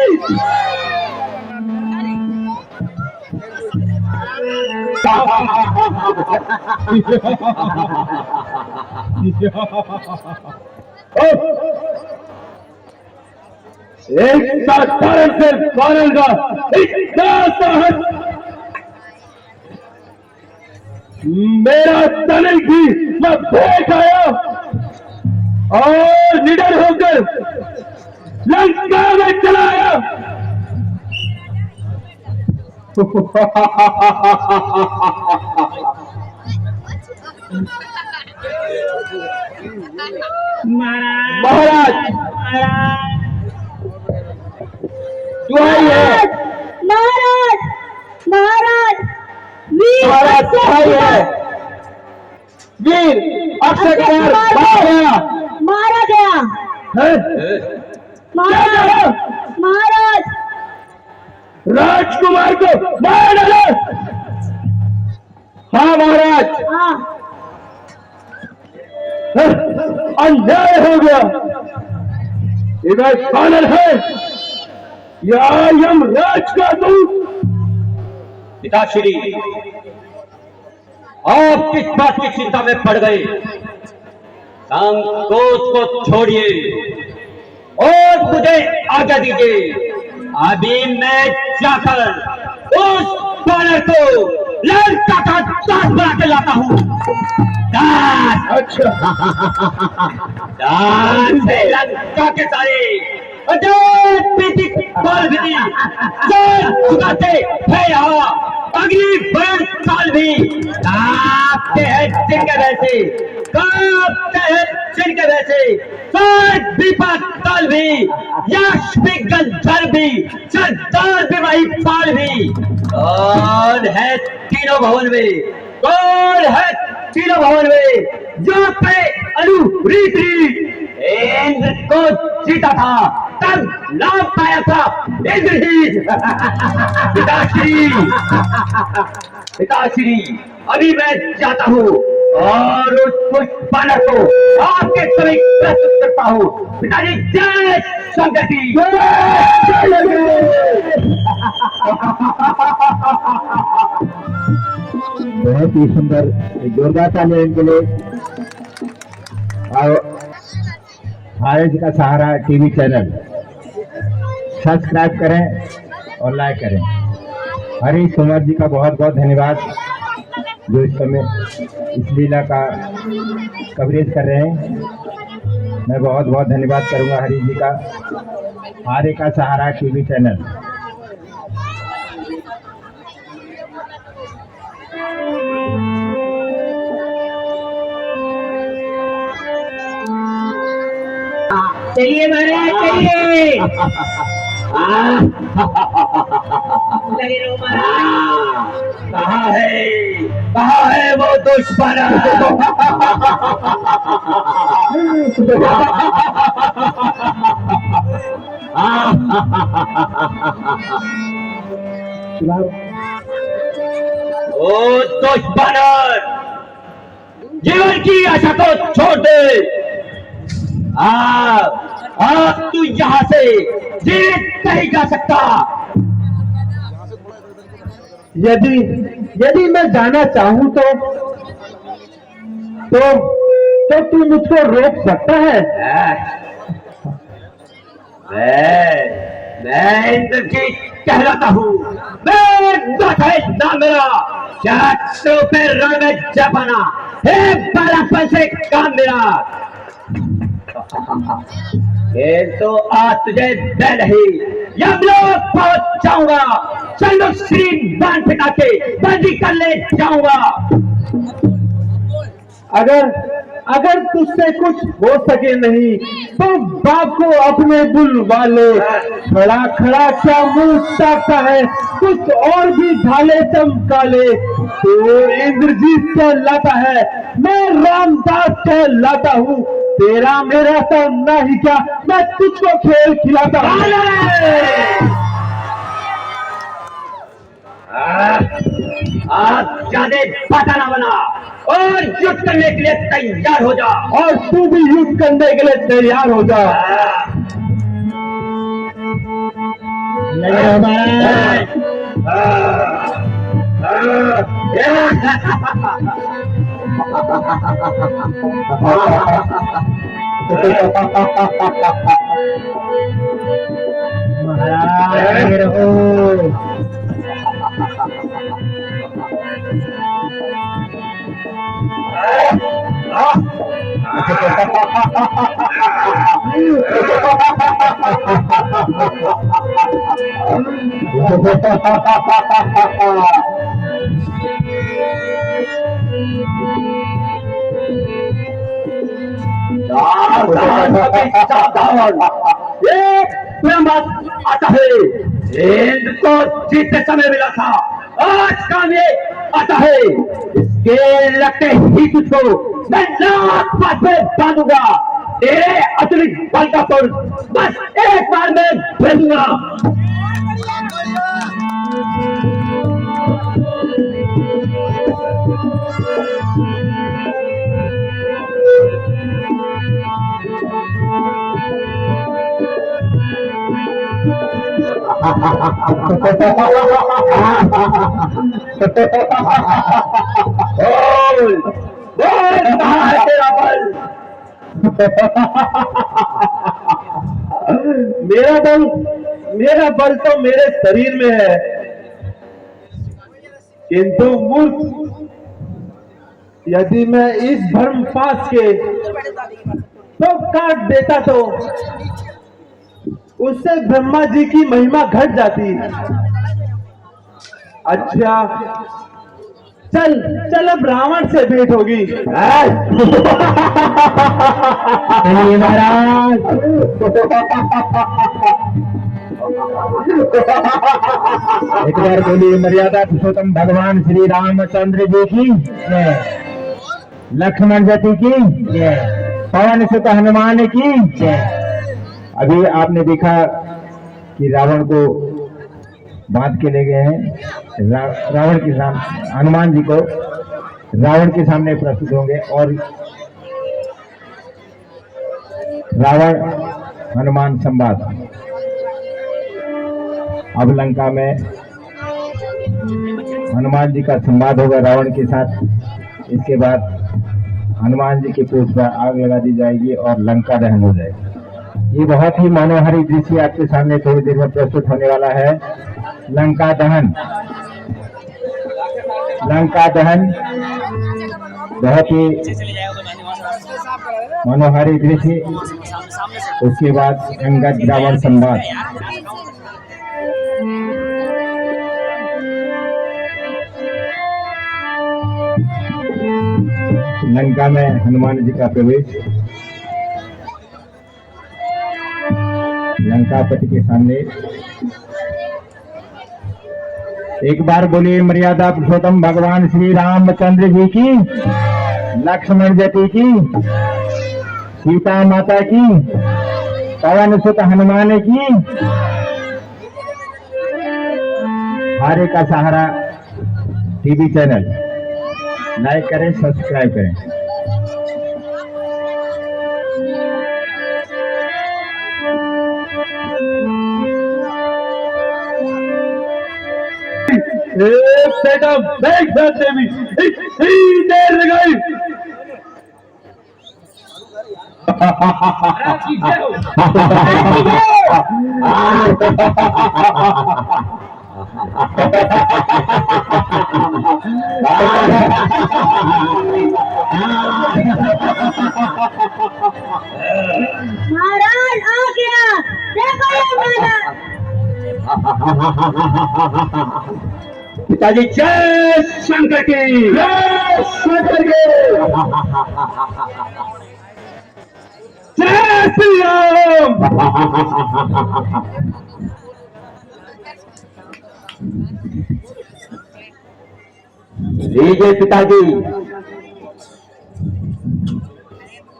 एक साधारण से कारण का इतना साहस मेरा तनय भी मैं देख आया और निडर होकर लंका में चला आया। महाराज तू आई है, महाराज महाराज वीर महाराज तू आई है। वीर अक्षय कुमार मारा गया, मारा गया है? महाराज महाराज राजकुमार को मार डालो। हाँ महाराज, हाँ अन्याय हो गया। इधर कानन है या यमराज का दूत। पिताश्री, आप किस बात की चिंता में पड़ गए? संकोच को छोड़िए और मुझे आज्ञा दीजिए। अभी मैं जाकर उस बालक को लंका का दास बना के लाता हूँ। दास, अच्छा दास से लंका के सारे बाल भी चुकाते है यहाँ। अगली बरस साल भी कांपते हैं जिनके वैसे, कांपते हैं जिनके वैसे, सात विपद काल भी, यश भी, गंधर्व भी, सरदार भी, वही पाल भी। कौन है तीनों भवन में, कौन है तीनों भवन में जो पे अनुरीति इंद्र को जीता था, तब लाभ पाया था इंद्रजीत। पिताश्री, पिताश्री, अभी मैं जाता हूँ और उस पुष्पालक को आपके समीप प्रस्तुत करता हूँ। पिताजी जय संगति। बहुत ही सुंदर, जोरदार तालियां इनके लिए। और भारत का सहारा टीवी चैनल सब्सक्राइब करें और लाइक करें। हरीश कुमार जी का बहुत बहुत धन्यवाद जो इस समय इस लीला का कवरेज कर रहे हैं। मैं बहुत बहुत धन्यवाद करूंगा हरीश जी का। हमारे का सहारा टीवी चैनल। चलिए महाराज चलिए। लगे रहो महाराज। कहाँ है वो दुश्मन? ओ दुश्मन, जीवन की आशा को छोड़ दे। अब तू यहाँ से जीवित नहीं जा सकता। यदि मैं जाना चाहूं तो तू मुझको रोक सकता है? मैं इंद्रजीत कहलाता हूँ। मैं ना मेरा शत्रु पे रण में जपाना है बड़ापन से काम मेरा। फिर तो आज तुझे मैं नहीं यमलोक पहुंच जाऊंगा। चलो श्री बाण पिता के बंदी कर ले जाऊंगा। अगर तुझसे कुछ हो सके नहीं तो बाप को अपने बुलवा ले। खड़ा खड़ा क्या मुंह ताकता है, कुछ और भी ढाले चमका ले। तो इंद्रजीत कहलाता है, मैं रामदास कहलाता हूँ। तेरा मेरा तो नहीं क्या, मैं तुझको खेल खिलाता हूँ। आप ज्यादा पता ना बना और युद्ध करने के लिए तैयार हो जा। और तू भी युद्ध करने के लिए तैयार हो जा। आता है। इंद्र को जीतते समय मिला था, आज काम ये आता है। इसके लगते ही तुझको मैं लाख बात में बांधूंगा। तेरे अतिरिक्त बल का तोड़ बस एक बार में भेजूंगा। तेरा बल। मेरा बल तो मेरे शरीर में है, किंतु मूर्ख, यदि मैं इस धर्म पास के तो काट देता तो उससे ब्रह्मा जी की महिमा घट जाती। अच्छा चल अब रावण से भेंट होगी। महाराज एक बार बोलिए मर्यादा पुरुषोत्तम भगवान श्री रामचंद्र जी की जय, लक्ष्मण जी की जय, पवन सुत हनुमान की जय। अभी आपने देखा कि रावण को बांध के ले गए हैं। रावण के सामने हनुमान जी को रावण के सामने प्रस्तुत होंगे और रावण हनुमान संवाद। अब लंका में हनुमान जी का संवाद होगा रावण के साथ। इसके बाद हनुमान जी के पूछ पर आग लगा दी जाएगी और लंका दहन हो जाएगा। ये बहुत ही मनोहारी दृश्य आपके सामने थोड़ी देर में प्रस्तुत होने वाला है। लंका दहन, लंका दहन बहुत ही मनोहारी दृश्य। उसके बाद अंगद रावण संवाद। लंका में हनुमान जी का प्रवेश, लंकापति के सामने। एक बार बोलिए मर्यादा पुरुषोत्तम भगवान श्री रामचंद्र जी की, लक्ष्मण जी की, सीता माता की, पवन सुत हनुमान की। हारे का सहारा टीवी चैनल लाइक करें, सब्सक्राइब करें। एक सेटअप देख सकते भी इतनी देर लगाई। महाराज आ गया, देखो ये महाराज। पिताजी जय शंकर की, जय शंकर की, जय श्री राम। लीजिए पिताजी,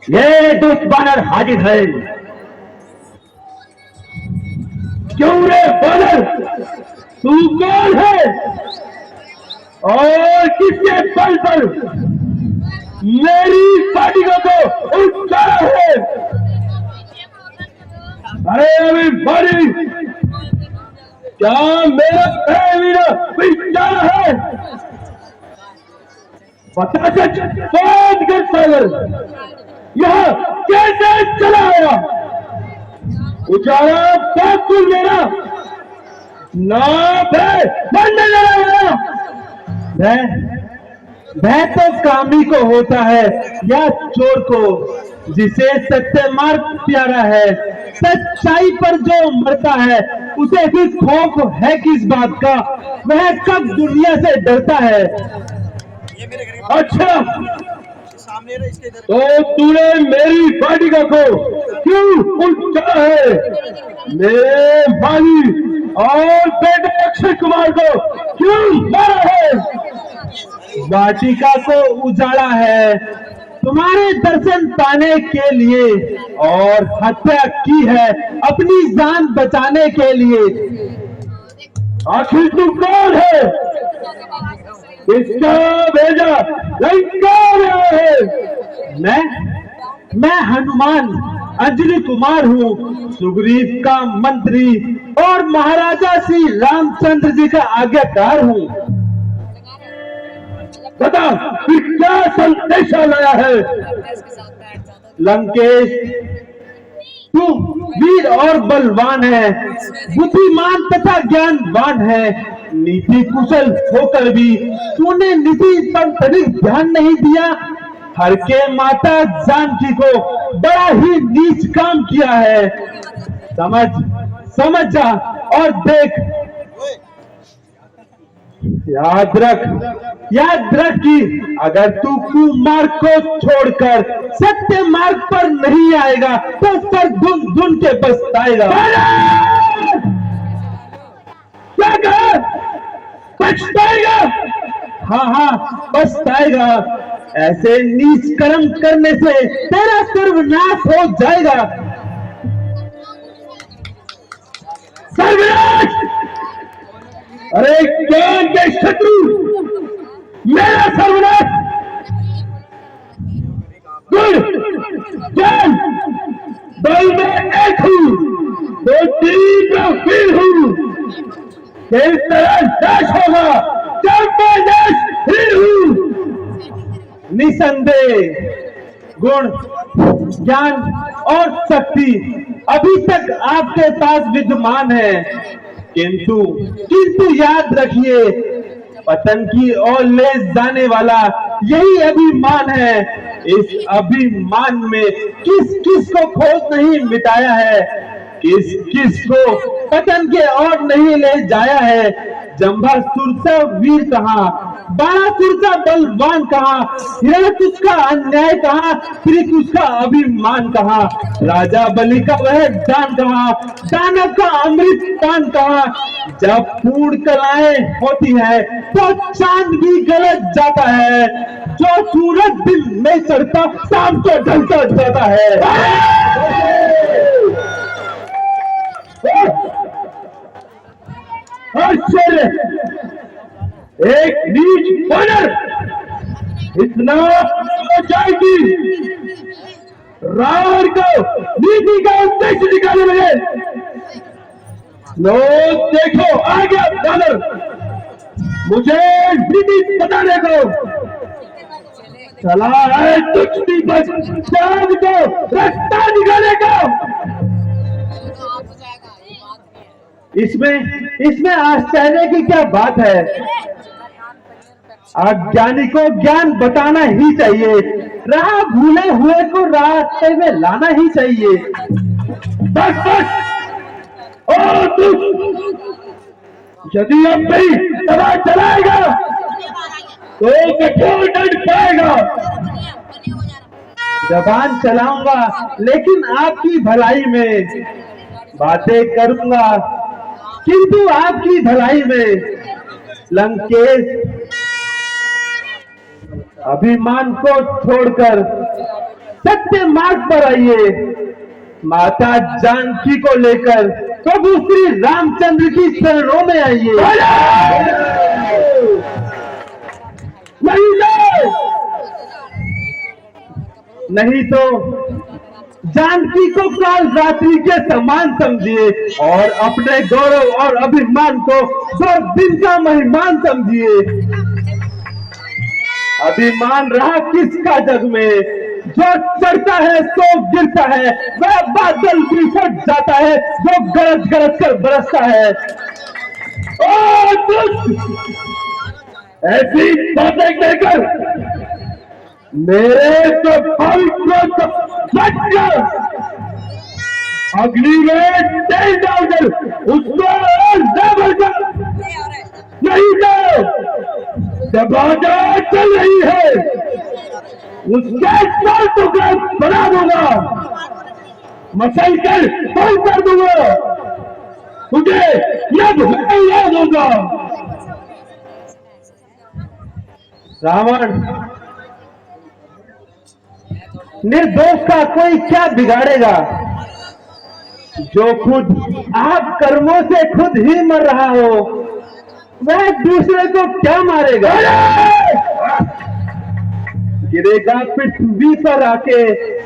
ये दुष्ट बानर हाजिर है। क्यों रे बानर, तू कौन है और किसके बल पर मेरी पार्टियों को उठाया है? अरे अभी बड़ी क्या मेरा विचार है? बता सच बात कर सागर, यह कैसे चला आया? उजाला बातुल मेरा ना बनने लगा। वह तो कामी को होता है या चोर को, जिसे सत्य मार्ग प्यारा है। सच्चाई पर जो मरता है उसे भी खौफ है किस बात का, वह कब दुनिया से डरता है। अच्छा, तो तूने मेरी वाटिका को क्यों उल्टा है? मेरे भाई और बेटे अक्षय कुमार को क्यों मारा है? वाटिका को उजाड़ा है तुम्हारे दर्शन पाने के लिए, और हत्या की है अपनी जान बचाने के लिए। आखिर तू कौन है? इसका भेजा लंका में आया है। मैं हनुमान अंजलि कुमार हूँ, सुग्रीव का मंत्री और महाराजा श्री रामचंद्र जी का आज्ञाकार हूँ। बता फिर क्या संदेशा लाया है? लंकेश, तू वीर और बलवान है, बुद्धिमान तथा ज्ञानवान है। नीति कुशल होकर भी तूने नीति पर तनिक ध्यान नहीं दिया। हर के माता जानकी को बड़ा ही नीच काम किया है। समझ जा और देख। याद रख कि अगर तू कुमार्ग को छोड़कर सत्य मार्ग पर नहीं आएगा तो सर धुन के पछताएगा। क्या कहा? पछताएगा? हाँ, पछताएगा। ऐसे नीच कर्म करने से तेरा सर्वनाश हो जाएगा। सर्वनाश? अरे ज्ञान के शत्रु, मेरा सर्वनाश? ज्ञान बल में एक हूँ तो तीव्र वीर हूँ। किस तरह नाश होगा जब मैं नाशहीन हूँ? निसंदेह गुण, ज्ञान और शक्ति अभी तक आपके पास विद्यमान है, किंतु याद रखिए, पतन की ओर ले जाने वाला यही अभिमान है। इस अभिमान में किस किस को खोज नहीं मिटाया है, किस किस को पतन के ओर नहीं ले जाया है। जंभासुर सा वीर कहाँ, बाणासुर का बलवान कहाँ, हिरण्यकुश का अन्याय कहाँ, श्रीकुश का अभिमान कहाँ, राजा बलि का वह दान कहाँ, दानव का अमृत पान कहाँ। जब पूर्ण कलाएं होती है तो चांद भी गलत जाता है, जो सूरज दिन में चढ़ता शाम को ढलता जाता है। आश्चर्य, एक नीच वानर इतना जाएगी रावण को नीति का उद्देश्य दिखाने में। लोग देखो आ गया वानर, मुझे नीति बताने को चला है तुझी बस चांद को रास्ता दिखाने का। इसमें आश्चर्य की क्या बात है? अज्ञानी को ज्ञान बताना ही चाहिए, राह भूले हुए को रास्ते में लाना ही चाहिए। बस बस और तू यदि अब भी दवा चलाएगा तो कठोर दंड पाएगा। जबान चलाऊंगा लेकिन आपकी भलाई में बातें करूंगा, किंतु आपकी भलाई में। लंकेश, अभिमान को छोड़कर सत्य मार्ग पर आइए। माता जानकी को लेकर प्रभु श्री रामचंद्र की चरणों में आइए। नहीं तो जानकी को काल रात्रि के समान समझिए और अपने गौरव और अभिमान को 2 दिन का महिमान समझिए। अभिमान रहा किसका जग में? जो चढ़ता है सो गिरता है, वह बादल भी फट जाता है जो गरज गरज कर बरसता है। ओ दुष्ट, ऐसी बातें कहकर मेरे स्वाभाविक को अग्नि में तेल डालकर उसको और न भरकर, नहीं तो जब आजाद चल रही है उसके साथ टुकड़ा बना दूंगा, मसल कर बंद कर दूंगा, तुझे यह याद होगा। रावण, निर्दोष का कोई क्या बिगाड़ेगा? जो खुद आप कर्मों से खुद ही मर रहा हो, वह दूसरे को क्या मारेगा? गिरेगा पृथ्वी पर आके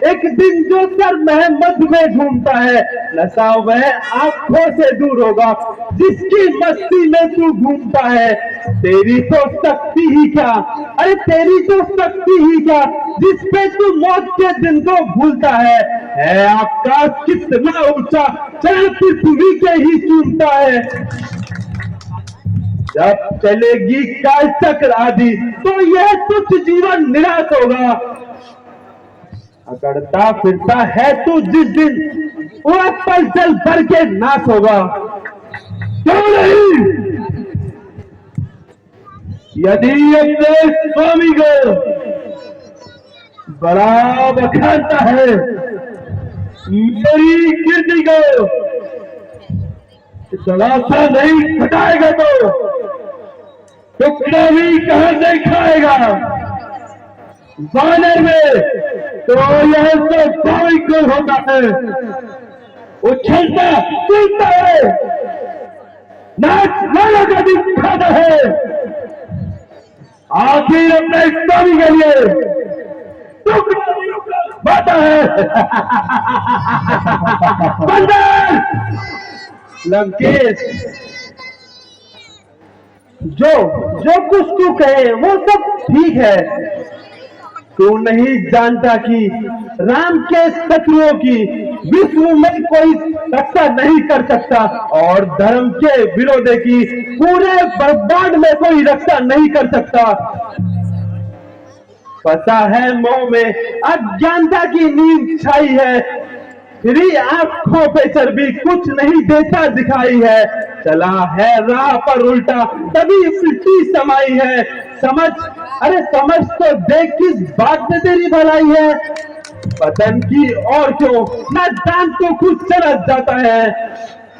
एक दिन जो सर महमद में घूमता है, नशा वह आंखों से दूर होगा जिसकी मस्ती में तू घूमता है। तेरी तो शक्ति ही क्या, अरे तेरी तो शक्ति ही क्या जिस पे तू मौत के दिन को भूलता है आकाश कितना ऊंचा चल पृथ्वी के ही चूमता है। जब चलेगी काल चक्र आदि तो यह तुच्छ जीवन निराश होगा। अकड़ता फिरता है तू जिस दिन वह पल जल भर के नाश होगा। क्यों नहीं? यदि अपने स्वामी को बड़ा बखानता है, मेरी कीर्ति को सलासा नहीं घटाएगा तो टुकड़ा भी कहां से खाएगा? वानर में तो यह तो स्वाभाविक होता है, उछलता कूदता है, नाच गाना का दिखाता है, आखिर अपने स्वामी के लिए टुकड़ा बाता है। बंदर लंकेश, जो कुछ तू कहे वो सब ठीक है। तू नहीं जानता कि राम के शत्रुओं की विश्व में कोई रक्षा नहीं कर सकता और धर्म के विरोधी की पूरे ब्रह्मांड में कोई रक्षा नहीं कर सकता। पता है मोह में अज्ञानता की नींद छाई है, फिर आंखों पे चर्बी कुछ नहीं देता दिखाई है। चला है राह पर उल्टा तभी उल्टी समाई है। समझ, अरे समझ तो देख किस बात में तेरी भलाई है। पतन की और क्यों न जान तो खुद चला जाता है।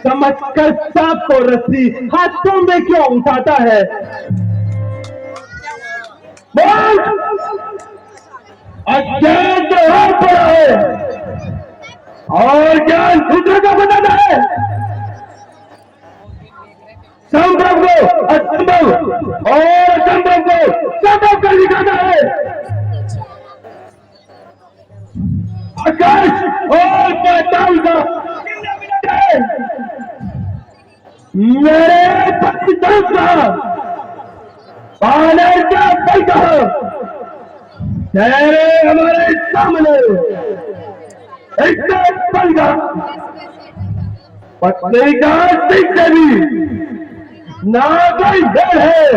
समझ कर सांप को रस्सी हाथों में क्यों उठाता है। बोल, अज्ञान तो हाथ पड़ा है और ज्ञान दूसरे का बताना है। संभव को असंभव और और बताऊंगा मेरे पतितों का पाने का पैसा तेरे हमारे सामने एक पैसा पत्नी का दिखते भी ना कोई डर है।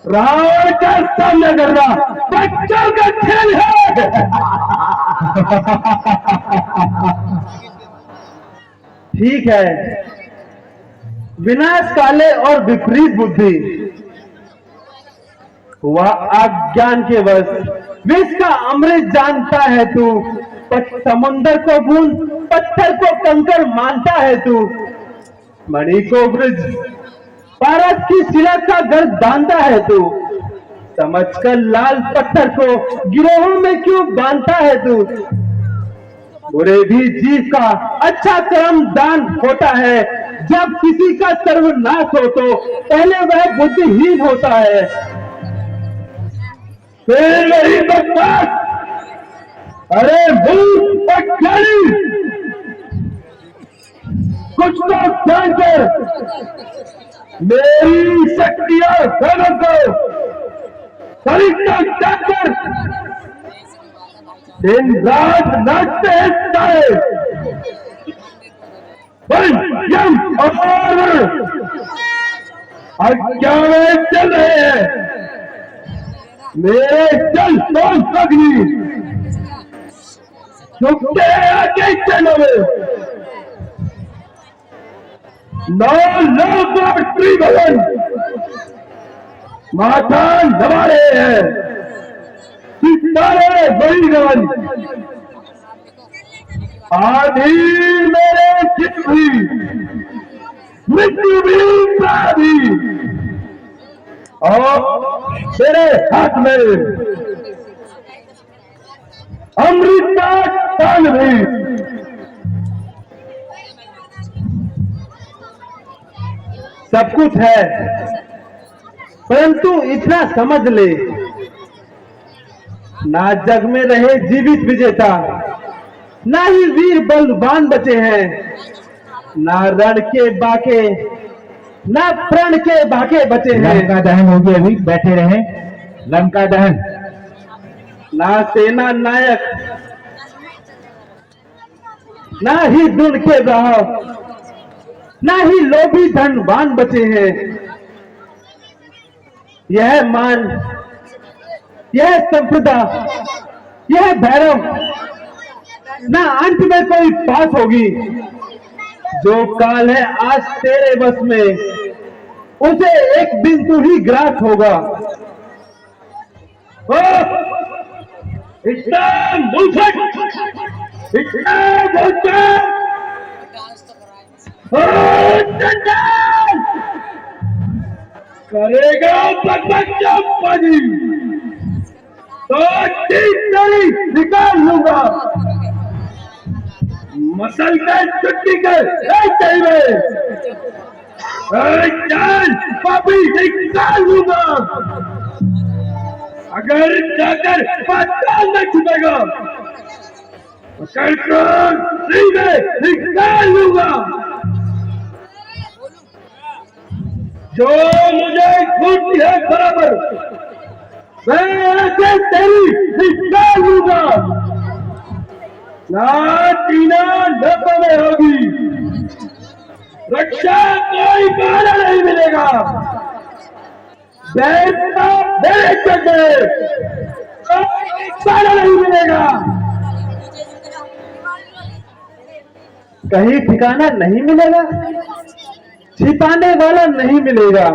रावण का सामना करना बच्चों का खेल है। ठीक है, विनाश काले और विपरीत बुद्धि हुआ अज्ञान के वश। विष का अमृत जानता है तू, समुंदर को बूंद पत्थर को कंकर मानता है तू। मणि को ब्रज पारस की शिला का घर बांधता है तू। समझकर लाल पत्थर को गिरोहों में क्यों बांधता है तू। बुरे भी जीव का अच्छा कर्म दान होता है। जब किसी का सर्वनाश हो तो पहले वह बुद्धिहीन होता है। फिर नहीं बकवास, अरे मूर्ख अज्ञानी, कुछ तो जानकर मेरी शक्तियां धर्म को खरीदना जानकर दिन रात नाचते हैं सारे यम और अज्ञान चल रहे हैं। मेरे जल सोच अग्नि झुकते आगे चलो नौ लोग और त्रिभुवन माथा दबा रहे हैं। सितारे बलिदान आधी मेरे चित भी मृत्यु भी प्राधी और तेरे हाथ में अमृत का पान भी। सब कुछ है, परंतु इतना समझ ले, ना जग में रहे जीवित विजेता, ना ही वीर बलवान बचे हैं, ना रण के बाके, ना प्रण के बाके बचे हैं। लंका दहन होगी, अभी बैठे रहे। लंका दहन, ना सेना नायक, ना ही दुन के राह, ना ही लोभी धनवान बचे हैं। यह मान, यह संप्रदा, यह भैरव, ना अंत में कोई पास होगी। जो काल है आज तेरे बस में, उसे एक दिन तू ही ग्रास होगा। इतना मूर्ख, इतना मूर्ख, करेगा बच्चा पानी तो नहीं निकाल लूंगा। मसल कर छुट्टी कर जान पापी निकाल लूंगा। अगर जाकर पाताल में छुपेगा निकाल लूंगा। जो मुझे छूटती है बराबर मैं ऐसे तेरी निकाल लूंगा। ना टीना डब्बा में होगी, रक्षा कोई बहाना नहीं मिलेगा। मेरे चक्कर बहाना नहीं मिलेगा। कहीं ठिकाना नहीं मिलेगा, छिपाने वाला नहीं मिलेगा।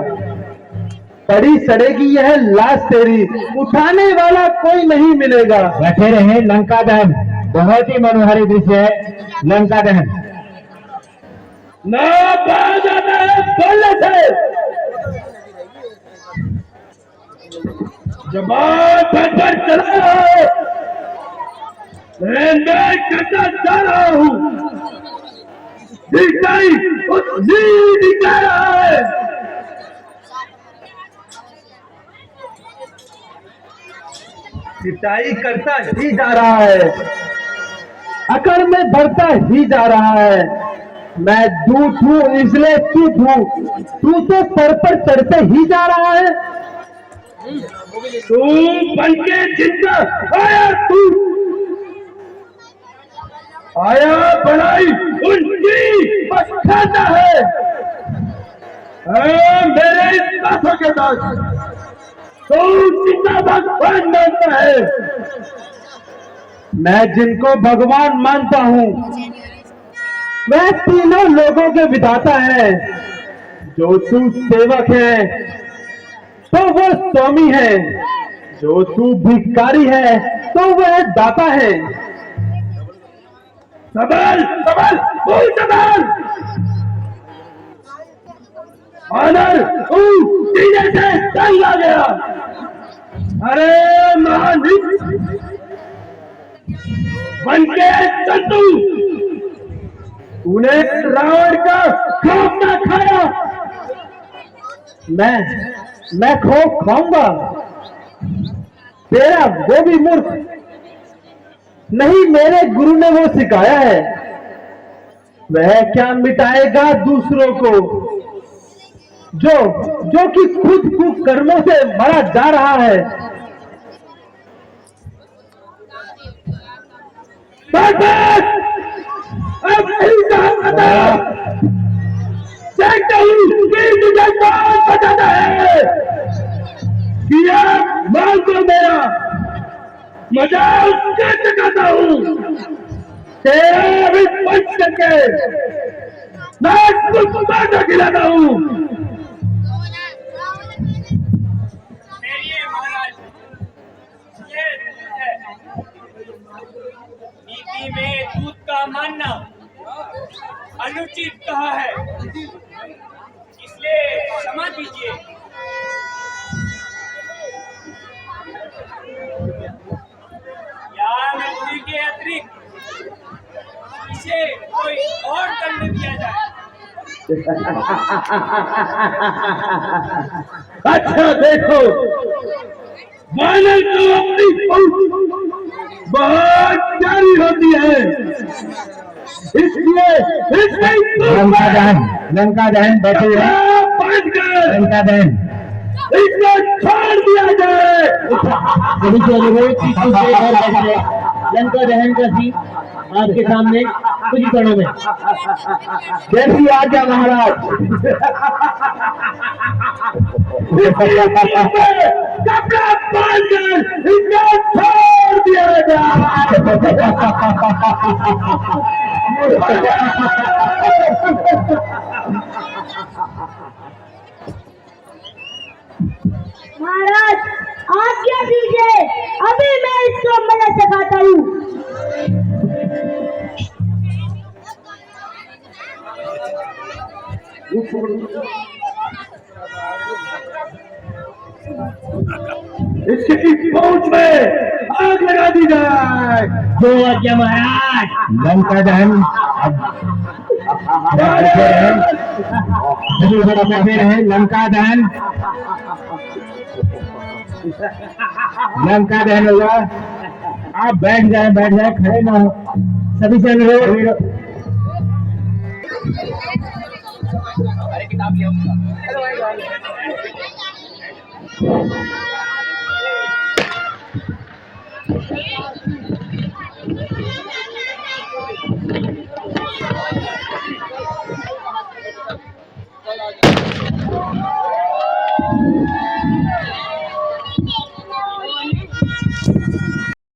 पड़ी सड़ेगी यह लाश तेरी, उठाने वाला कोई नहीं मिलेगा। बैठे रहे। लंका दहन बहुत ही मनोहारी दृश्य है। लंका दहन ना बोलने से जबान पर चला रहा हूं, मैं करता जा रहा हूं। दिखाई दिखा रहा है। पिटाई करता ही जा रहा है। अकड़ में बढ़ता ही जा रहा है। मैं दूत हूँ इसलिए चुप हूँ, तू तो सर पर चढ़ते ही जा रहा है। तू बनके जिंदा आया, तू आया बनाई उनकी बस खाता है। मेरे दासों के दास तू जिंदाबाद मानता है। मैं जिनको भगवान मानता हूँ वह तीनों लोगों के विधाता है। जो तू सेवक है तो वो स्वामी है, जो तू भिखारी है तो वह दाता है। सबल सबल फूल सबल ऑनर सीने से तंग आ गया। अरे महान बनके चंदू तूने रावण का खौफ ना खाया। मैं खौफ खाऊंगा? तेरा वो भी मूर्ख नहीं, मेरे गुरु ने वो सिखाया है। वह क्या मिटाएगा दूसरों को, जो कि खुद कुकर्मों से मरा जा रहा है। अब नहीं जानता हूं कि तुझे कौन बताता है। किया माल को मेरा मजाक कर चुका हूं। तेरा भी पंच करके नाच को माता खिलाता हूं। नीति में दूध का मानना अनुचित कहा है, इसलिए क्षमा कीजिए। या नौकरी के अतिरिक्त इसे कोई और दंड दिया जाए। अच्छा देखो, वानर को अपनी पहुंच बहुत प्यारी होती है, इसलिए लंका दहन बैठे लंका दहन इसको छोड़ दिया जाए। लंका दहन का सीन आपके सामने कुछ ही क्षणों में। कैसी आज्ञा महाराज। कपड़ा बांधकर इसको छोड़ दिया महाराज आज्ञा दीजिए, अभी मैं इसको मना सिखाता हूँ। इसकी पहुंच में आग लगा दी जाए। जो आज्ञा महाराज। लंका दहन बैठे रहे। लंका दहन होगा। आप बैठ जाए खड़े ना हो। सभी से अनुरोध। अरे किताब ले आओ।